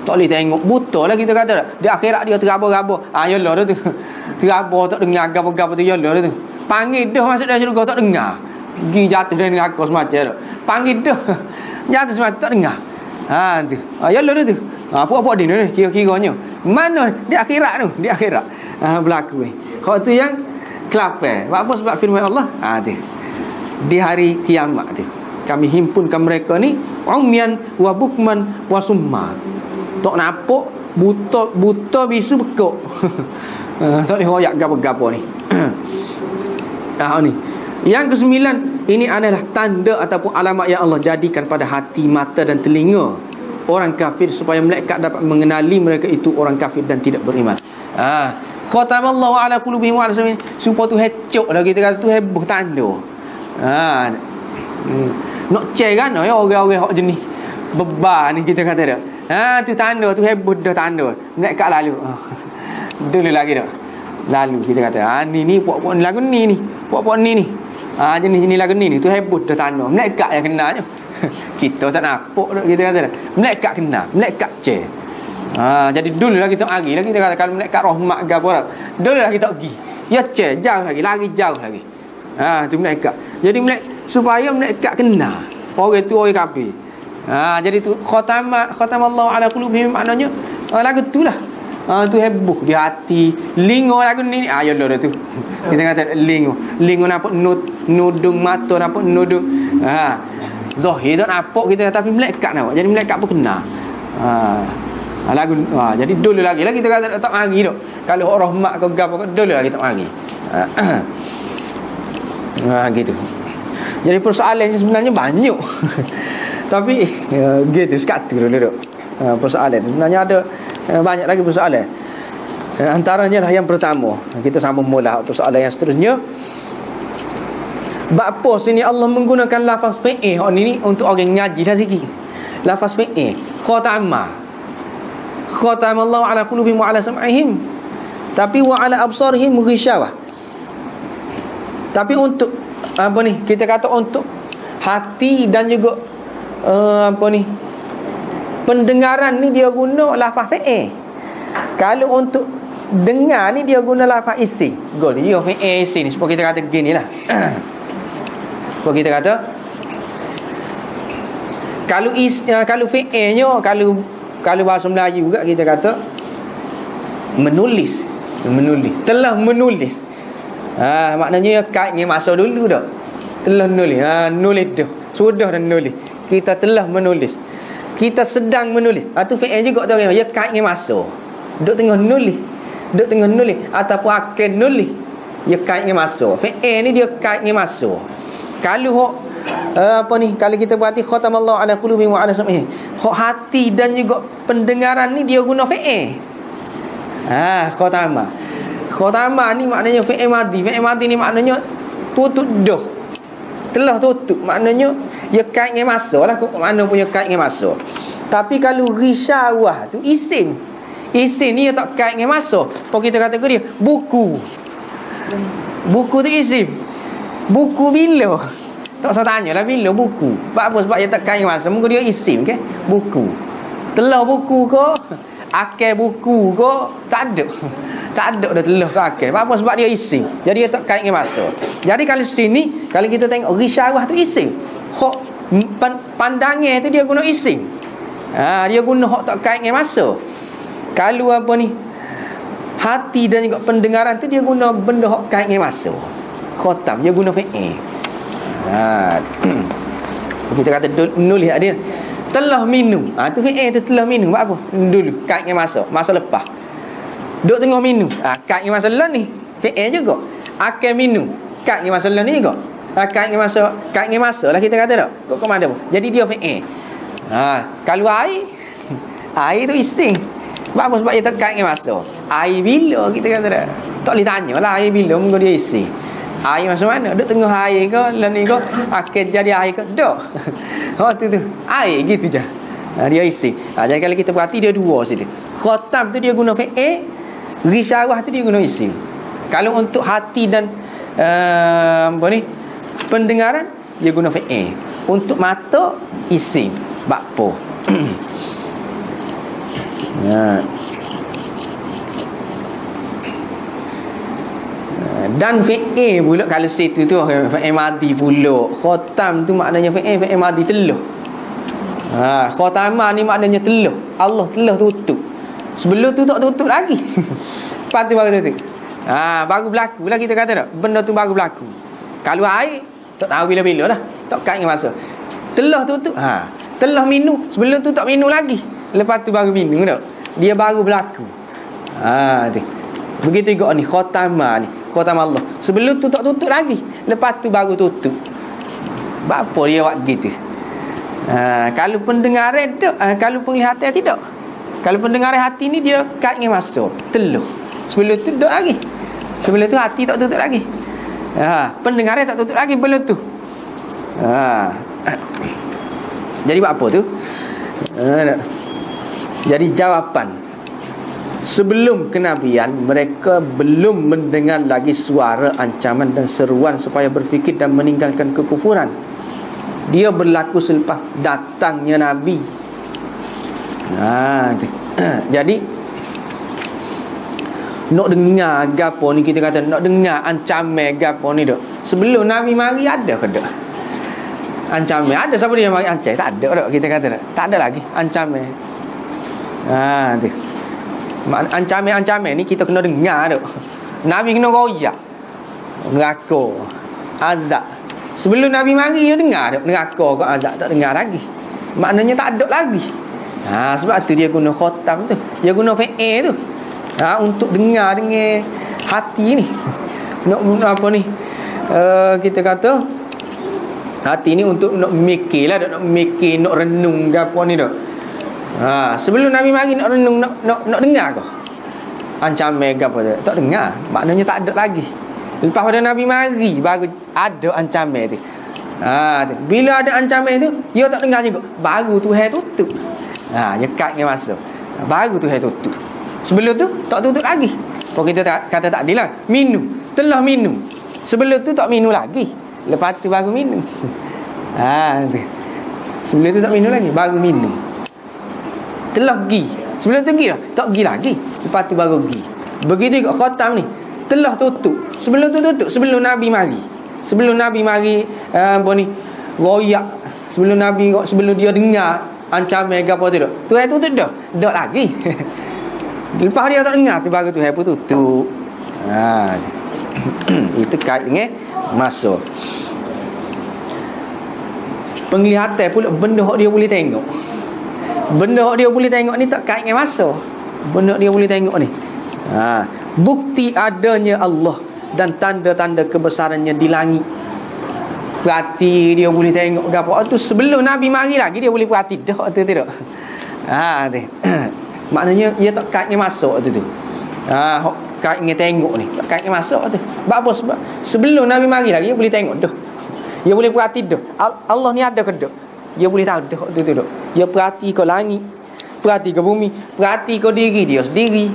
Tak boleh tengok. Buta lah kita kata tak. Di akhirat dia terabur-rabur. Yalah dah tu. Terabur tak dengar gapo-gapo tu yalah dah tu. Panggil dah masuk dalam syurga tak dengar. Pergi jatuh dari neraka semacam tu. Panggil dah. Jatuh semacam tak dengar. Tu. Yalah dah tu. Puak-puak dia ni kira-kiranya. Mana di akhirat tu, di akhirat. Berlaku ni. Kalau tu yang kelapa. Apa sebab firman Allah? Tu. Di hari kiamat tu. Kami himpunkan mereka ni umyan wa bukman wa summa. Tak nampak, buta bisu bekok. Tak ni royak gapo-gapo ni. Ni. Yang kesembilan, ini adalah tanda ataupun alamat yang Allah jadikan pada hati, mata dan telinga orang kafir supaya malaikat dapat mengenali mereka itu orang kafir dan tidak beriman. Khatamallahu ala qulubihim wa ala sam'ihim, supaya tu hecok dah kita kata tu heboh tanda. Nak cek kan ya orang-orang hak jenis beban ni kita kata dah. Tu tanda tu heboh dah tanda. Malaikat lalu. Dulu lagi dah. Lalu kita kata ni puak-puak lagu ni puak-puak ni jenis ni lagu ni tu heboh dah tanda. Malaikat yang kenanya. Kita tak nampak dah kita kata dah. Malaikat kena, malaikat cek. Jadi dulu lah kita pergi lah kita kata kalau malaikat rahmat ke apa dah. Dulu lah kita pergi. Ya cek jauh lagi jauh lagi. Tu malaikat. Jadi supaya malaikat kena orang tu orang kafir. Jadi tu khatamallahu ala qulubihim maknanya lagu tu lah. Tu heboh di hati. Lingo lagu ni ya dah tu. Kita kata lingo nampak nudung mata nampak nudung. Zahir tak nampak kita tapi malaikat nampak. Jadi malaikat pun kena. Lagu jadi dulu lagi kita kata tak mari dak. Kalau orang rahmat ke gapo dulu lagi tak mari. Gitu. Jadi persoalannya sebenarnya banyak. Tapi gitu sekat tu dulu dak. Persoalan sebenarnya ada banyak lagi persoalan. Antaranya lah yang pertama. Kita sambung mula persoalan yang seterusnya. Bab apa sini Allah menggunakan lafaz fi'il ni untuk orang ngaji dah sikit. Lafaz fi'il khatamallahu ala qulubihim wa ala sam'ihim. Tapi wa ala absarihim ghishawah. Tapi untuk apa ni? Kita kata untuk hati dan juga pendengaran ni dia guna lafaz fi'il. Kalau untuk dengar ni dia guna lafaz isim. Dia fi'il isim ni supaya kita kata ginilah. Supaya kita kata kalau fi'ilnya kalau bahasa Melayu juga kita kata menulis, telah menulis. Maknanya kaitnya masa dulu dah. Telah nulis. Nulis dah. Sudah dah nulis. Kita telah menulis. Kita sedang menulis. Tu fi'il juga tu orang. Ya kaitnya masa. Duk tengah nulis. Ataupun akan nulis. Ya kaitnya masa. Fi'il ni dia kaitnya masa. Kalau kalau kita berarti khatamallahu ala qulubihim wa ala sam'ihim. Hati dan juga pendengaran ni dia guna fi'il. Khatamah ni maknanya fi'il madhi. Fi'il madhi ni maknanya tutup dah. Telah tutup. Maknanya ia kait dengan masa lah. Mana punya kait dengan masa. Tapi kalau ghishawah tu isim. Isim ni ia tak kait dengan masa. Kalau kita kata ke dia buku. Buku tu isim. Buku bila? Tak usah tanya lah bila buku. Sebab apa? Sebab dia tak kait dengan masa. Mungkin dia isim ke? Buku. Telah buku ke? Akal buku ke? Tak ada. Tak ada dah telah ke akal. Apa sebab dia isim. Jadi dia tak kait dengan masa. Jadi kalau sini kalau kita tengok ghishawah tu isim. Pandangan tu dia guna isim. Dia guna hak tak kait dengan masa. Kalau hati dan juga pendengaran tu dia guna benda hak kait dengan masa. Khatam dia guna fi'il. Kita kata nulis dia telah minum. Tu fi'il tu telah minum. Buat apa? Dulu kait dengan masa lepas. Duk tengah minum. Kait dengan masalah ni. Fi'il juga. Akan minum. Kait dengan masalah ni juga. Kait dengan masa lah kita kata tak? Kok mana pun. Jadi dia fi'il. Kalau air tu isim. Sebab apa? Sebab dia tak kait dengan masa. Air bila kita kata tak? Tak boleh tanya lah air bila. Mungkin dia isi. Air macam mana? Duk tengah air ke? Lain ni ke? Akan jadi air ke? Tak. Tu. Air gitu je. Dia isi. Jadi kalau kita perhati dia dua situ. Khatam tu dia guna fi'il. Ghishawah tu dia guna isim. Kalau untuk hati dan pendengaran dia guna fi'il. Untuk mata isim. Bakpo. Dan fi'il pula kalau situ tu fi'il madhi pula. Khatam tu maknanya fi'il madhi telah. Khatamah ni maknanya telah. Allah telah tutup. Sebelum tu tak tutup lagi. Lepas tu baru tutup. Baru berlaku lah kita kata tak. Benda tu baru berlaku. Kalau air tak tahu bila-bila dah. Tak kait dengan masa. Telah tutup. Telah minum. Sebelum tu tak minum lagi. Lepas tu baru minum tak. Dia baru berlaku. Tu. Begitu juga ni khatamah ni. Khatamah Allah. Sebelum tu tak tutup lagi. Lepas tu baru tutup. Apa dia buat gitu? Kalau pendengaran tak, kalau penglihatan tidak. Kalau pendengaran hati ni dia kait dengan masa. Teluh. Sebelum tu duduk lagi. Sebelum tu hati tak tutup lagi. Pendengaran tak tutup lagi belum tu. Jadi buat apa tu? Jadi jawapan, sebelum kenabian mereka belum mendengar lagi suara ancaman dan seruan supaya berfikir dan meninggalkan kekufuran. Dia berlaku selepas datangnya Nabi. Jadi nak dengar gapo ni, kita kata nak dengar ancaman gapo ni dok. Sebelum Nabi mari ada ke tak? Ancaman ada, siapa dia mari ancam? Tak ada dok, kita kata tak ada lagi ancaman. Tu. Ancaman ni kita kena dengar dok. Nabi kena royak, neraka, azab. Sebelum Nabi mari dia dengar dok, neraka ke azab tak dengar lagi. Maknanya tak ada lagi. Sebab tu dia guna khatam tu. Dia guna fi'il tu. Untuk dengar dengan hati ni. Nak apa ni? Kita kata hati ni untuk nak mikirlah, nak mikir, nak renung ke apa ni dak. Sebelum Nabi mari nak renung, nak dengar ke? Ancaman ke apa tu? Tak dengar. Maknanya tak ada lagi. Lepas pada Nabi mari baru ada ancaman tu. Bila ada ancaman tu, dia tak dengar juga. Baru Tuhan tutup. Dia kait dengan masa. Baru Tuhan tutup. Sebelum tu tak tutup lagi. Kalau kita kata tak adil lah. Minum. Telah minum. Sebelum tu tak minum lagi. Lepas tu baru minum. Sebelum tu tak minum lagi, baru minum. Telah pergi. Sebelum tu pergi lah, tak pergi lagi. Lepas tu baru pergi. Begitu juga khatam ni. Telah tutup. Sebelum tu tutup. Sebelum Nabi mari. Sebelum Nabi mari apa ni, royak. Sebelum dia dengar ancaman ke apa tu dak. Tuhan tutup dah. Tak lagi. Lepas dia tak dengar tu baru Tuhan pun tutup. Itu kait dengan masa. Penglihatan pula benda hak dia boleh tengok. Benda hak dia boleh tengok ni tak kait dengan masa. Benda dia boleh tengok ni. Bukti adanya Allah dan tanda-tanda kebesarannya di langit. Perhati dia boleh tengok ke apa tu sebelum Nabi mari lagi dia boleh perhati dah tu tidak. Tu. Maknanya dia tak kait dengan masa tu. Kait dengan tengok ni, tak kait dengan masa tu. Sebab apa? Sebab sebelum Nabi mari lagi dia boleh tengok dah. Dia boleh perhati dah. Allah ni ada ke dak? Dia boleh tahu dah tu dak. Dia perhati ke langit, perhati ke bumi, perhati ke diri dia sendiri.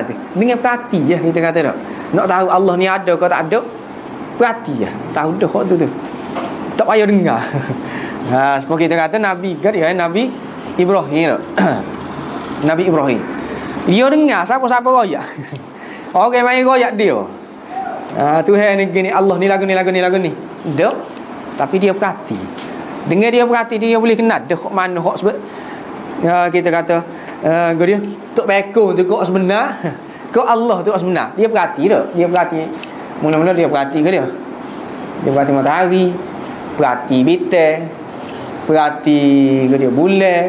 Tu. Dengan perhati je kita kata dak. Nak tahu Allah ni ada ke tak ada, perhati je. Tahu dah tu. Tak payah dengar. Sebab kita kata Nabi kan dia Nabi Ibrahim. Nabi Ibrahim. Dia dengar siapa-siapa royak. Orang main royak dia. Tuhan ni gini, Allah ni lagu ni. Dak. Tapi dia perhati. Dengan dia perhati dia boleh kenal dah kok mana hak sebab kita kata dia tok beko tu kok sebenar. Kok Allah tu kok sebenar. Dia perhati dak. Dia perhati. Mula-mula dia perhati ke dia. Dia perhati matahari, perhati bintang, perhati ke dia bulan,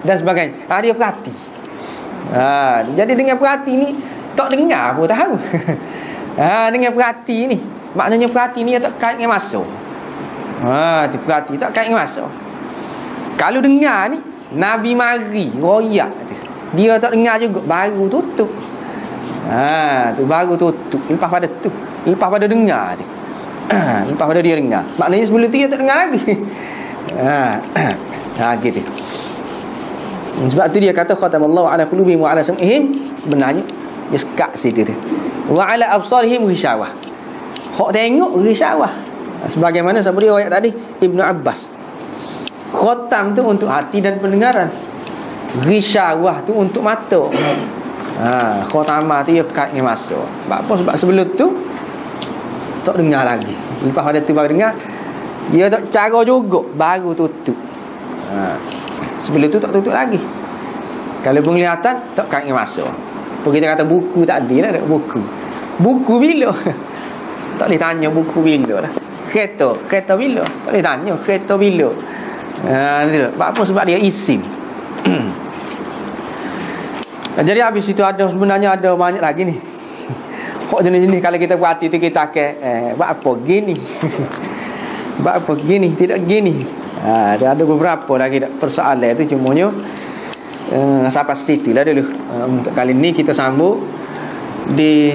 dan sebagainya. Dia perhati. Jadi dengan perhati ni tak dengar pun tahu. Dengan perhati ni, maknanya perhati ni tak kait dengan masa. Tu perhati tak kait dengan masa. Kalau dengar ni Nabi mari royak tu. Dia tak dengar juga baru tutup. Tu baru tutup. Lepas pada dengar tu. Lepas pada dia dengar. Maknanya sebelum tu dia tak dengar lagi. Gitu. Sebab tu dia kata khatamallahu ala qulubihim wa ala sam'ihim. Sebenarnya dia sekat situ tu. Wa ala absarihim ghishawah. Hak tengok ghishawah. Sebagaimana siapa dia ayat tadi Ibnu Abbas. Khatam tu untuk hati dan pendengaran. Ghishawah tu untuk mata. Khatamah tu dia kat dengan masa. Sebab apa? Sebab sebelum tu tak dengar lagi. Lepas pada tu baru dengar. Dia tak cara juga baru tutup. Sebelum tu tak tutup lagi. Kalau penglihatan tak kait masuk. Apa kita kata buku tak ada lah buku. Buku bila? Tak boleh tanya buku bila lah. Kereta bila? Tak boleh tanya kereta bila. Apa sebab dia isim. Jadi habis itu sebenarnya ada banyak lagi ni. Kok jenis-jenis kalau kita buat itu kita akan buat apa gini. Buat apa gini, tidak gini. Ada beberapa lagi persoalan itu cumanya sampai situ lah dulu. Untuk kali ni kita sambung di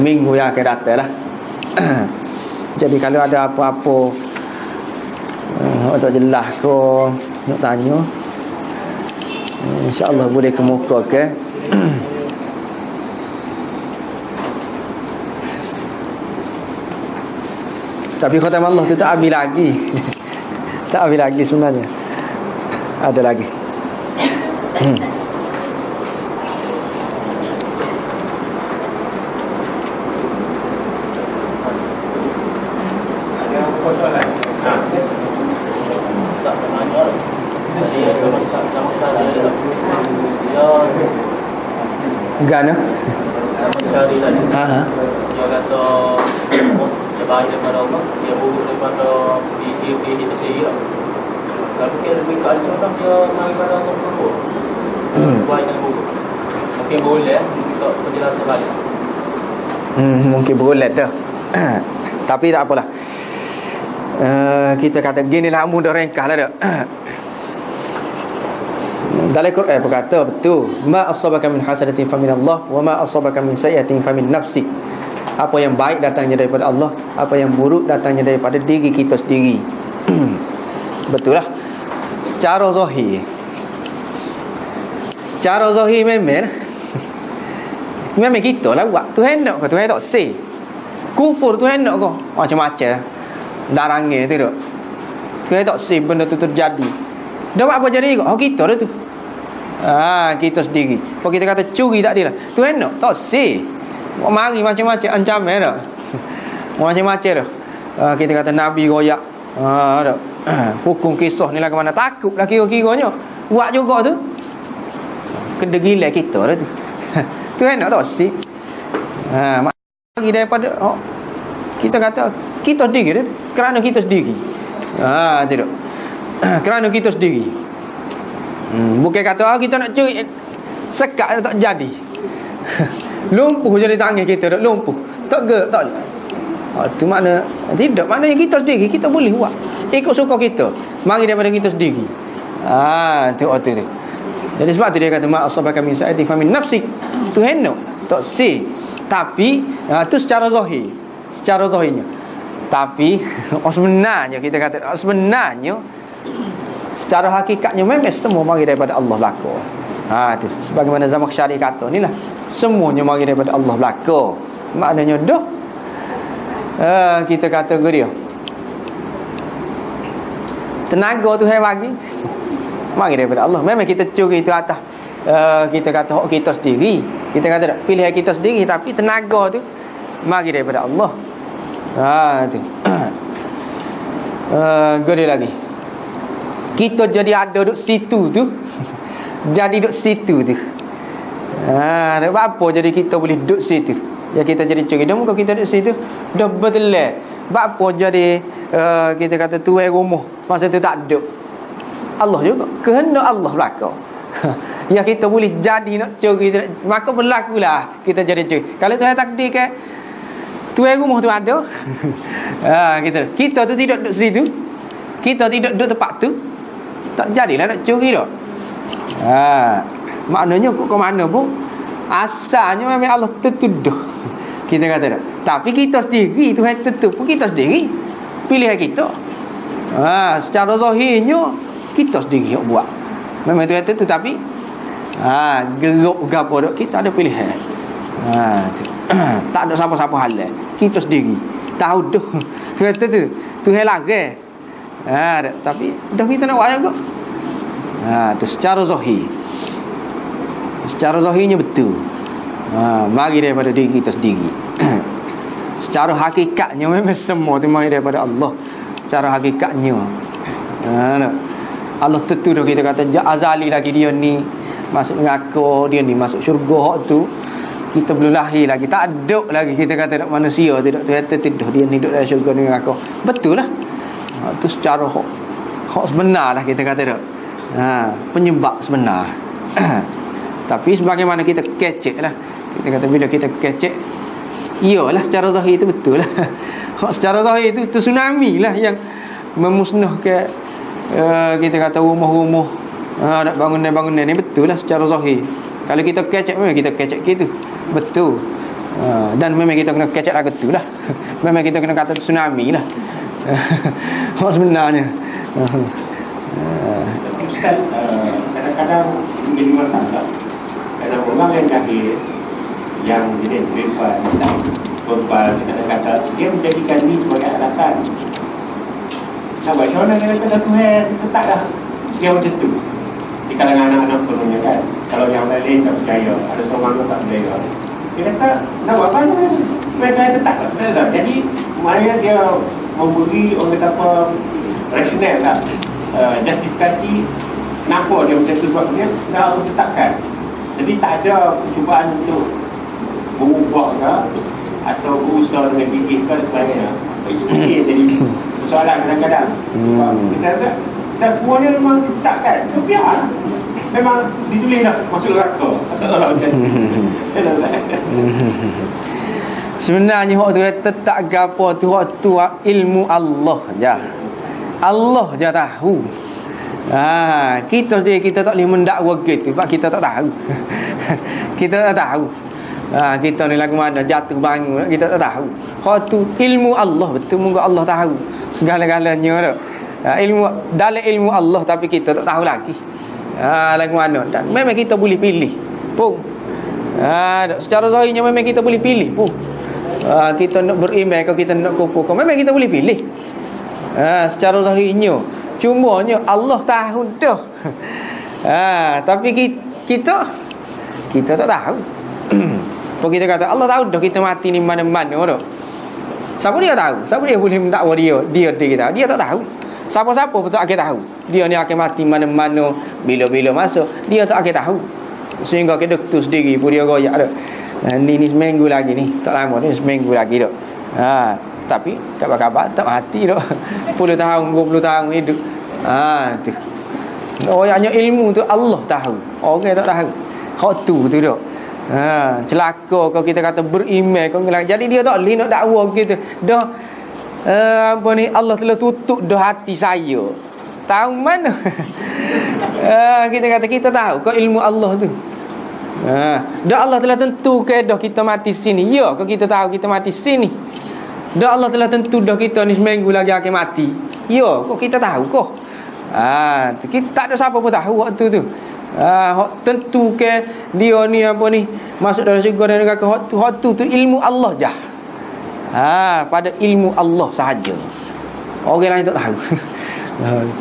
minggu yang akan datang lah. Jadi kalau ada apa-apa tak jelas ke nak tanya, InsyaAllah boleh kemuka ke. Tapi khatam Allah tu tak habis lagi. Tak habis lagi sebenarnya. Ada lagi. Gana? Dia kata dia baik daripada Allah, dia buruk daripada dia tersendiri. Kalau kita lebih ke al-Sunnah, dia mari pada Allah buruk. Baik dan buruk. Mungkin boleh untuk penjelasan balik. Mungkin boleh dah. Tapi tak apalah. Kita kata gini lah, mudah ringkas lah dah. Dalam Quran berkata betul, ma asabaka min hasanatin fa min Allah wa ma asabaka min sayyi'atin fa min nafsik. Apa yang baik datangnya daripada Allah, apa yang buruk datangnya daripada diri kita sendiri. Betul lah. Secara zahir memang kita lah buat. Tuhan nak ke Tuhan tak say. Kufur Tuhan nak ke macam-macam darangnya tu duk. Tuhan tak say benda tu terjadi. Dah buat apa jadi kok? Kita dah tu. Kita sendiri. Apa kita kata curi tak dia lah. Tuhan nak tak say. Mari macam-macam ancaman dah. Macam-macam dah. Kita kata Nabi royak. Hukum kisah ni lah ke mana. Takut lah kira-kiranya. Buat juga tu. Kena gila kita dah tu. Tuhan nak tak say. Mari daripada kita kata kita sendiri dah tu. Kerana kita sendiri. Tidak. Kerana kita sendiri. Bukan kata kita nak curi sekat tak jadi. Lumpuh jadi tangan kita dah lumpuh. Tak gerak tak. Tu makna tidak, maknanya kita sendiri kita boleh buat ikut suka kita. Mari daripada kita sendiri. Tu. Jadi sebab tu dia kata ma asabaka min sa'ati fa min nafsik. Tuhan no tak say. Tapi tu secara zahir. Secara zahirnya. Tapi sebenarnya kita kata sebenarnya secara hakikatnya memang semua mari daripada Allah belaka. Tu sebagaimana Zamakhsyari kata ni lah, semuanya mari daripada Allah belaka. Maknanya dah kita kata dia tenaga Tuhan bagi mari daripada Allah. Memang kita curi itu atas kita kata hak kita sendiri. Kita kata tak pilihan kita sendiri, tapi tenaga tu mari daripada Allah. Tu. Gede lagi. Kita jadi ada duduk situ tu. Jadi duduk situ tu. Apa jadi kita boleh duduk situ? Ya kita jadi curi. Dah muka kita duduk situ. Dah betul. Apa jadi kita kata tuai rumah masa tu tak duduk. Allah juga. Kehendak Allah belaka. Ya kita boleh jadi nak curi, maka berlakulah kita jadi curi. Kalau Tuhan takdirkan tuai rumah tu ada. Kita tu tidak duduk situ. Kita tidak duduk tempat tu. Tak jadilah nak curi dah. Maknanya kok ke mana pun asalnya memang Allah tertuduh. Kita kata tak. Tapi kita sendiri Tuhan tutup pun kita sendiri. Pilihan kita. Secara zahirnya kita sendiri yang buat. Memang Tuhan tutup tapi geruk gapo dak kita ada pilihan. Tak ada siapa-siapa halal. Kita sendiri tahu dah. Tuhan tutup. Tuhan larang. Tapi dah kita nak buat juga. Tu secara zahir. Secara zahirnya betul. Mari daripada diri kita sendiri. Secara hakikatnya memang semua tu mari daripada Allah. Secara hakikatnya Allah tentu dah kita kata azali lagi dia ni. masuk neraka, dia ni masuk syurga hak tu. Kita belum lahir lagi, tak ada lagi kita kata nak manusia tidak kata tidur dia ni duduk dalam syurga ni neraka. Betul lah. Tu secara hak sebenar lah kita kata tak. Penyebab sebenar. Tapi sebagaimana kita kecek lah, kita kata bila kita kecek, iyalah secara zahir itu betul lah. Secara zahir itu tsunami lah yang memusnahkan kita kata rumah-rumah, nak bangunan-bangunan ni, betul lah secara zahir. Kalau kita kecek, memang kita kecek gitu, betul. Dan memang kita kena kecek lagu tu lah. Memang kita kena kata tsunami lah. Sebenarnya Ustaz, kadang-kadang menjadi masalah kadang orang yang jahil, yang jenis perempuan kata dia menjadikan ni sebagai alasan. Nak buat macam mana dia kata Tuhan letaklah dia macam tu di kalangan anak-anak kononnya kan. Kalau yang lain tak percaya, ada seorang yang tak percaya, dia kata nak buat apa mereka letaklah. Jadi maknanya dia memberi orang kata apa rasional lah, justifikasi kenapa dia macam tu, sebab dia dah letakkan. Jadi tak ada percubaan untuk mengubah ke atau berusaha dengan gigih ke sebagainya. Ini jadi persoalan kadang-kadang. Kita kata dah semuanya memang ditetapkan, kebiar memang ditulis dah masuk neraka. Masalah macam tu. sebenarnya hak tu tetap gapo tu, hak tu ilmu Allah je. Allah je tahu. Kita sendiri kita tak boleh mendakwa gitu sebab kita tak tahu. Kita tak tahu. Kita ni lagu mana jatuh bangun kita tak tahu. Hak tu ilmu Allah, betul moga Allah tahu segala-galanya dak. Ilmu dalam ilmu Allah tapi kita tak tahu lagi. Lagu mana, dan memang kita boleh pilih pun. Secara zahirnya memang kita boleh pilih pun. Kita nak beriman ke kita nak kufur ke, memang kita boleh pilih. Secara zahirnya, cumanya Allah tahu dah. Tapi kita tak tahu. Kalau kita kata Allah tahu dah kita mati ni mana-mana dah. Siapa dia tahu? Siapa dia boleh mendakwa dia? Dia kita. Dia tak tahu. Siapa-siapa pun tak akan tahu. Dia ni akan mati mana-mana, bila-bila masuk, dia tak akan tahu. Sehingga ke doktor sendiri pun dia royak dah. Ni seminggu lagi ni, tak lama ni seminggu lagi dah. Tapi kabar-kabar tak mati dah. 10 tahun, 20 tahun hidup. Tu. Royaknya ilmu tu Allah tahu. Orang tak tahu. Hak tu dah. Celaka kalau kita kata beriman kau ngelak. Jadi dia tak boleh nak dakwa kita. Dah apa ni, Allah telah tutup dah hati saya. Tahu mana? Kita kata kita tahu kau ilmu Allah tu. Dah Allah telah tentukan dah kita mati sini. Ya, kau kita tahu kita mati sini. Dah Allah telah tentu dah kita ni seminggu lagi akan mati. Ya, kau kita tahu kau. Kita tak ada siapa pun tahu waktu tu. Tentu ke dia ni apa ni masuk dalam syurga dan neraka, hak tu ilmu Allah je. Pada ilmu Allah sahaja. Orang lain tak tahu.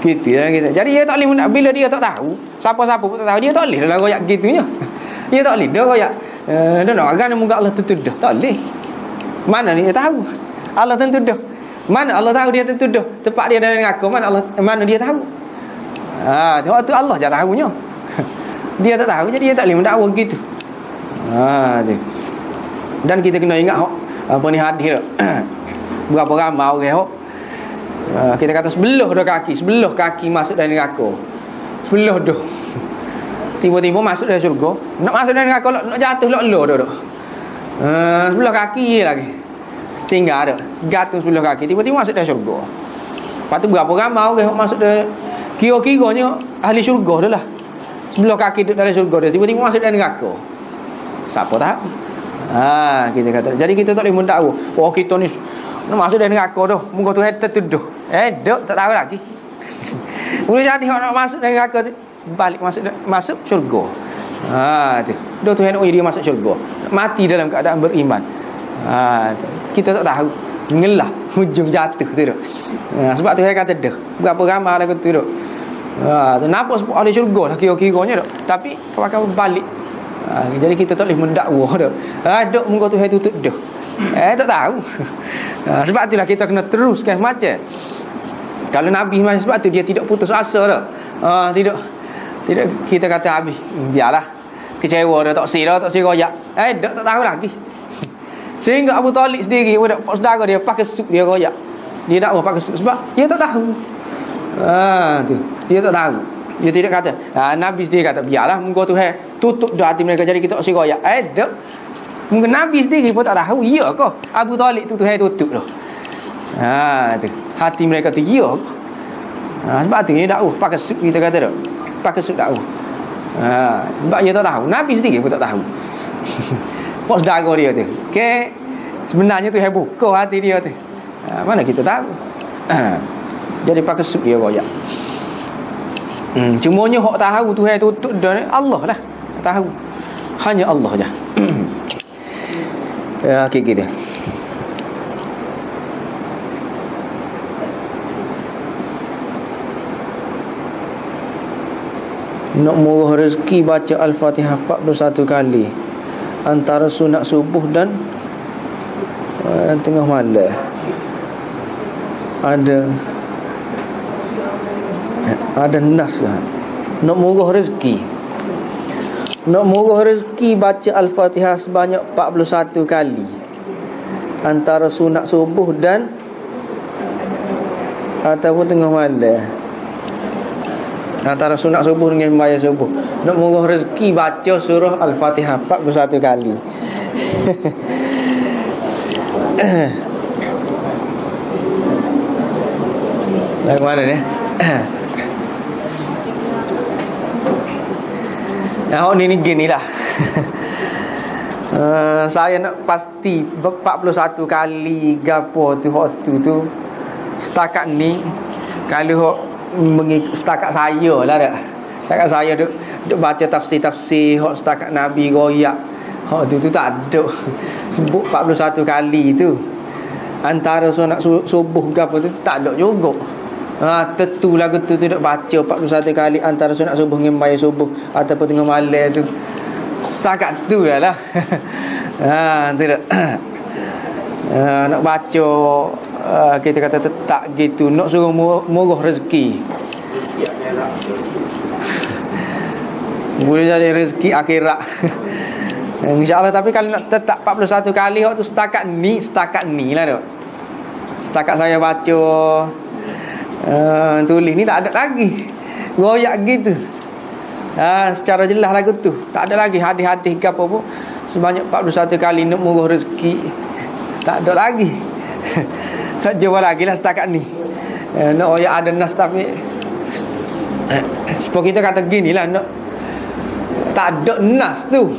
Gitu ya kita. Jadi dia tak boleh bila dia tak tahu, siapa-siapa pun tak tahu, dia tak boleh dalam royak gitunya. Dia tak boleh dia royak dia nak agak moga Allah tentu dah. Tak boleh. Mana ni dia tahu? Allah tentu dah. Mana Allah tahu dia tentu dah. Tempat dia dalam neraka mana dia tahu? Waktu Allah je tahunya. Dia tak tahu, jadi dia tak boleh mendakwa gitu. Tu. Dan kita kena ingat apa ni hadis berapa ramai orang kita kata sebelah kaki masuk dalam neraka. Sebelah dah. Tiba-tiba masuk dalam syurga. Nak masuk dalam neraka nak jatuh lok-lok dah. Sebelah kaki lagi. Tinggal dah. Gantung sebelah kaki tiba-tiba masuk dalam syurga. Lepas tu berapa ramai orang masuk dalam, kira-kiranya ahli syurga dah lah. Sebelah kaki duduk dalam syurga dia, tiba-tiba masuk dalam neraka. Siapa tahu? Kita kata. Jadi kita tak boleh mendakwa. Oh kita ni nak masuk dalam neraka dah. Moga Tuhan tertuduh. Dok tak tahu lagi. Boleh jadi nak masuk dalam neraka tu, balik masuk syurga. Tu. Dah Tuhan dia masuk syurga. Mati dalam keadaan beriman. Kita tak tahu. Ngelah hujung jatuh tu dah. Sebab Tuhan kata dah. Berapa ramai lagu tu dah. Nampak sebab ada syurga lah kira-kiranya dah. Tapi kawan-kawan balik. Jadi kita tak boleh mendakwa dah. Dok moga Tuhan tutup dah. Tak tahu. Sebab itulah kita kena teruskan macam. Kalau Nabi macam sebab tu dia tidak putus asa dah. Tidak Tidak kita kata habis. Biarlah. Kecewa dah tak si royak. Tak tahu lagi. Sehingga Abu Talib sendiri pun pak saudara dia pakai sup dia royak. Dia tak mau pakai sup sebab dia tak tahu. Tu. Dia tak tahu. Dia tidak kata. Nabi sendiri kata biarlah engkau Tuhan tutup dah hati mereka jadi kita tak si royak. Tak. Mungkin Nabi sendiri pun tak tahu. Ya ke? Abu Talib tu Tuhan tutup dah. Tu. Hati mereka tu ya ke? Sebab tu dia dakwah pakai sup kita kata dah. Pakai sup dakwah. Sebab dia tak tahu. Nabi sendiri pun tak tahu. Pak saudara dia tu. Okey. Sebenarnya tu buka hati dia tu. Mana kita tahu. Jadi pakai sup dia royak. Cumanya hak tahu Tuhan tutup dah Allah lah. Tahu. Hanya Allah je. Okey kita. Nak murah rezeki baca Al-Fatihah 41 kali antara sunat subuh dan tengah malam. Ada nas lah. Nak murah rezeki. Nak murah rezeki baca Al-Fatihah sebanyak 41 kali antara sunat subuh dan ataupun tengah malam. Antara sunat subuh dengan sembahyang subuh. Nak murah rezeki baca surah Al-Fatihah 41 kali. Lagu mana ni? Ni gini lah. Saya nak pasti 41 kali gapo tu waktu tu setakat ni kalau setakat saya lah dah. Setakat saya duk baca tafsir hak setakat Nabi royak. Hak tu tak ada. Sebut 41 kali tu. Antara sunat subuh ke apa tu tak ada juga. Tentu lagu tu duk baca 41 kali antara sunat subuh dengan sembahyang subuh ataupun tengah malam tu. Setakat tu jelah. Tidak. Nak baca kita kata tak gitu. Nak suruh murah rezeki. Boleh jadi rezeki akhirat. InsyaAllah. Tapi kalau nak tetap 41 kali waktu setakat ni lah tu. Setakat saya baca tulis ni tak ada lagi royak gitu. Secara jelas lagu tu tak ada lagi hadis-hadis ke apa pun sebanyak 41 kali nak murah rezeki. Tak ada lagi. Tak jawab lagi lah setakat ni. Nak royak ada nas tapi sebab kita kata gini lah, nak tak ada nas tu.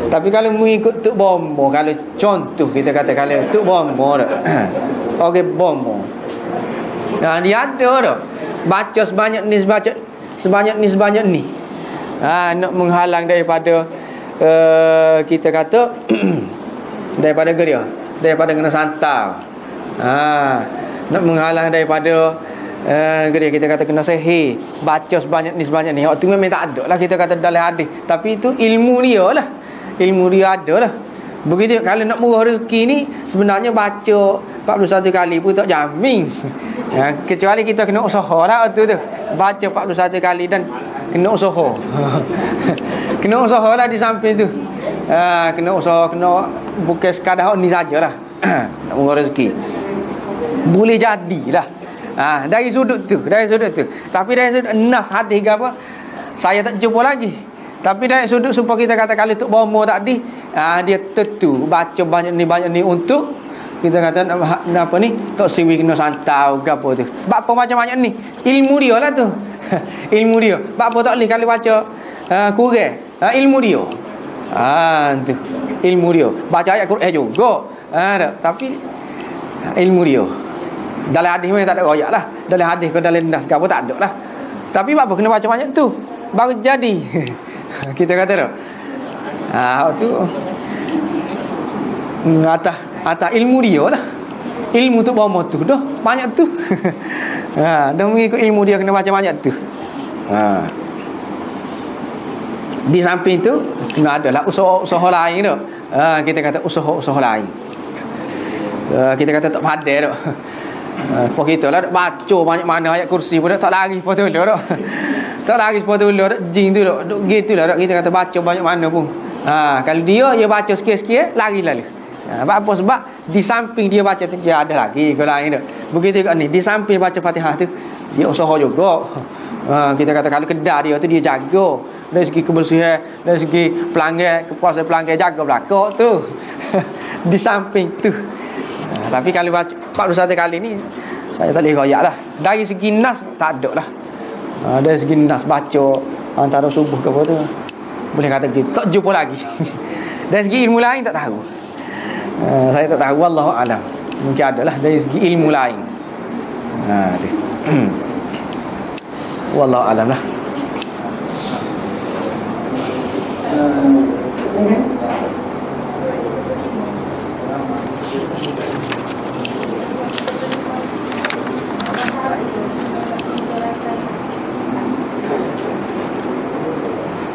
Tapi kalau mengikut Tok Bomo, kalau contoh kita kata kalau Tok Bomo dah. Okey Bomo. Dia ada dah. Baca sebanyak ni sebanyak ni. Nak menghalang daripada kita kata daripada geria, daripada kena santau. Nak menghalang daripada kita kata kena sihir. Baca sebanyak ni. Waktu memang tak ada lah kita kata dalam hadis. Tapi itu ilmu dia lah. Ilmu dia ada lah. Begitu kalau nak murah rezeki ni sebenarnya baca 41 kali pun tak jamin. Kecuali kita kena usaha lah waktu tu. Baca 41 kali dan kena usaha. Kena usaha lah di samping tu. Kena usaha, kena bukan sekadar ni sajalah. Nak murah rezeki. Boleh jadilah. Dari sudut tu. Tapi dari sudut nas hadis ke apa saya tak jumpa lagi. Tapi dari sudut supaya kita kata kalau Tok Bomo tadi dia tentu baca banyak ni untuk kita kata apa ni tak siwi kena santau ke apa tu. Bapa macam banyak ni ilmu dia lah tu. Ilmu dia. Bapa tak boleh kalau baca kurang. Ilmu dia. Tu ilmu dia. Baca ayat Quran juga. Tapi ilmu dia. Dalam hadis memang tak ada royak lah. Dalam hadis ke dalam nas ke apa tak ada lah. Tapi bapa kena baca banyak tu baru jadi. Kita kata dah. Tu atas ilmu dia lah. Ilmu tu bawa tu dah banyak tu. Dah mengikut ilmu dia kena baca banyak tu. Di samping tu kena adalah usaha lain tu. Kita kata usaha lain. Kita kata tak padai tu. Apa kita lah baca banyak mana ayat kursi pun tak lari apa tu dah. Tak lari sepatu dulu dak jing tu duk gitulah dak kita kata baca banyak mana pun. Kalau dia baca sikit-sikit lari lalu. Apa sebab di samping dia baca tu dia ada lagi ke lain tu. Begitu kat ni di samping baca Fatihah tu dia usaha juga. Kita kata kalau kedai dia tu dia jaga dari segi kebersihan, dari segi pelanggan, kepuasan pelanggan jaga belakang tu. Di samping tu. Tapi kalau baca 41 kali ni saya tak boleh royak lah. Dari segi nas tak ada lah. Dari segi nas baca antara subuh ke apa tu boleh kata gitu. Tak jumpa lagi. Dari segi ilmu lain tak tahu. Saya tak tahu, wallahu alam. Mungkin adalah dari segi ilmu lain. Tu. Wallahu alam lah.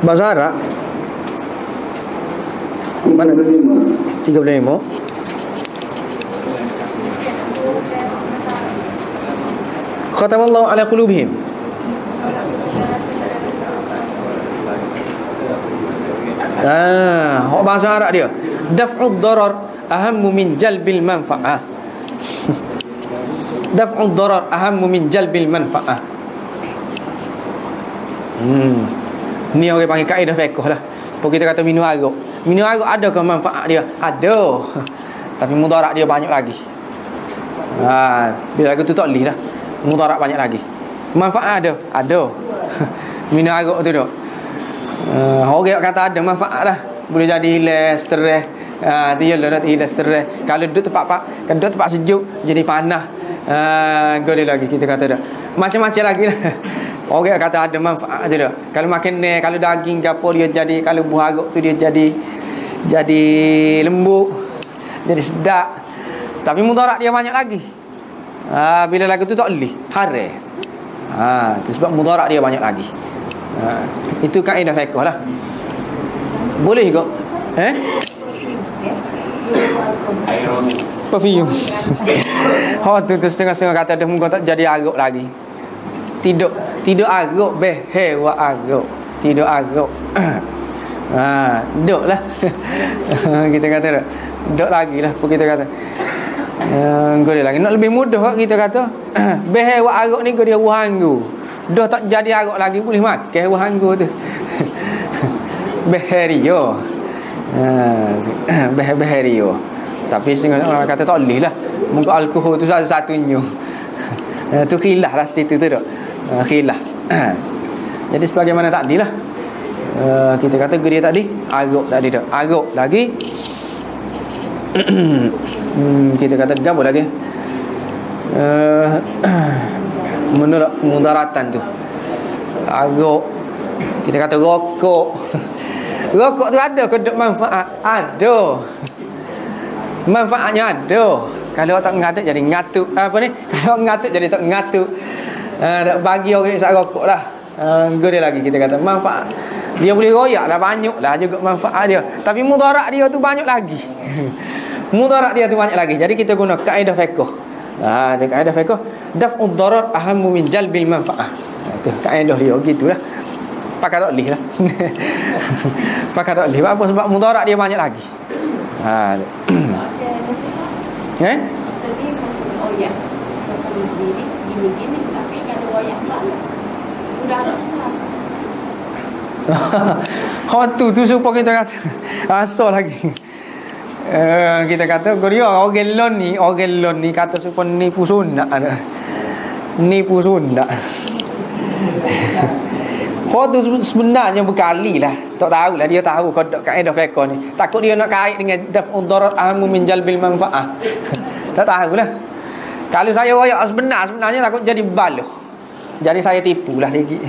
Bahasa Arab mana? 35. Khatamallahu ala qulubihim. Bahasa Arab dia daf'ud darar ahammu min jalbil manfa'ah. Daf'ud darar ahammu min jalbil manfa'ah. Ni orang panggil kaedah fiqh lah. Kalau kita kata minum arak, minum arak ada ke manfaat dia? Ada. Tapi mudarat dia banyak lagi. Bila lagu tu tak boleh lah. Mudarat banyak lagi. Manfaat ada? Ada. Minum arak tu tu. Orang kata ada manfaat lah. Boleh jadi hilang stres. Dia lah nak hilang stres. Kalau duduk tempat sejuk jadi panas. Gede lagi kita kata dah. Macam-macam lagi lah. Orang kata ada manfaat tu dah. Kalau makan ni, kalau daging ke apa dia jadi, kalau buah arak tu dia jadi lembut, jadi sedap. Tapi mudarat dia banyak lagi. Bila lagu tu tak boleh, haram. Itu sebab mudarat dia banyak lagi. Itu kaedah fiqh lah. Boleh ke? Perfume. Tu setengah-setengah kata dah muka tak jadi arak lagi. Tidak arak behewa arak. Tidak arak. Duk lah. Kita kata dah. Duk lagi lah pun kita kata. Boleh lagi. Nak lebih mudah kita kata. Behewa arak ni kau dia wahanggu. Dah tak jadi arak lagi boleh makan wahanggu tu. Beherio. Beherio. Tapi setengah orang kata tak boleh lah. Muka alkohol tu satu-satunya. Tu khilaf lah situ tu dah. Khilaf. Jadi sebagaimana tadi lah. Kita kata geria tadi arak tadi dah. Arak lagi. Kita kata gapo lagi. Menolak kemudaratan tu. Arak. Kita kata rokok. Rokok tu ada ke manfaat? Ada. Manfaatnya ada. Kalau tak ngatuk jadi ngatuk. Apa ni? Kalau ngatuk jadi tak ngatuk. Bagi orang isap rokok lah. Gede lagi kita kata manfaat. Dia boleh royak lah, banyak lah juga manfaat dia. Tapi mudarat dia tu banyak lagi. Mudarat dia tu banyak lagi. Jadi kita guna kaedah fiqh. Kaedah fiqh daf'ud darar ahammu min jalbil manfaah. Itu kaedah dia gitulah. Pakai tak boleh lah. Pakai tak boleh. Apa sebab mudarat dia banyak lagi. Tadi maksud oyak pasal diri gini tapi kalau oyak banyak udah besar. Tu supaya kita kata asal lagi. Kita kata Korea orang lon ni kata supaya nipu sundak ada. Nipu sundak. Tu sebenarnya berkali lah. Tak tahulah dia tahu kodok kaedah fiqh ni. Takut dia nak kait dengan daf'ud darar ahammu min jalbil manfaah. Tak tahulah. Kalau saya royak sebenarnya takut jadi baluh. Jadi saya tipulah sikit.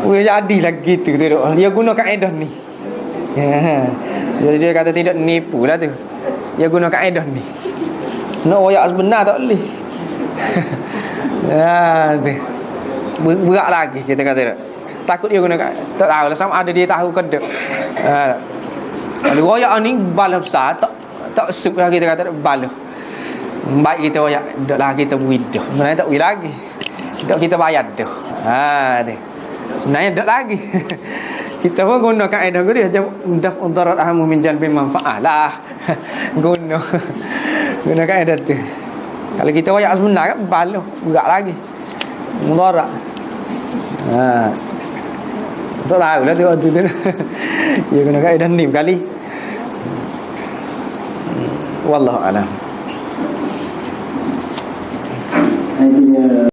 Boleh jadilah gitu tu. Dia guna kaedah ni. Jadi dia kata tidak nipu lah tu. Dia guna kaedah ni. Nak royak sebenar tak boleh. Berat lagi kita kata tak. Takut dia guna tak tahu lah sama ada dia tahu ke tak. Kalau royak ni balah besar tak suklah kita kata balah. Baik kita royak dak lah kita widah. Sebenarnya tak boleh lagi. Tak kita bayar tu. Dia. Sebenarnya tak lagi. Kita pun guna kaedah dia macam daf'u darar ahamu min jalbi manfaah lah. Guna kaedah tu. Kalau kita wayak sebenar kan balu berat lagi. Mudarat. Tak tahu lah tu waktu tu. Dia guna kaedah ni kali. Wallahu a'lam.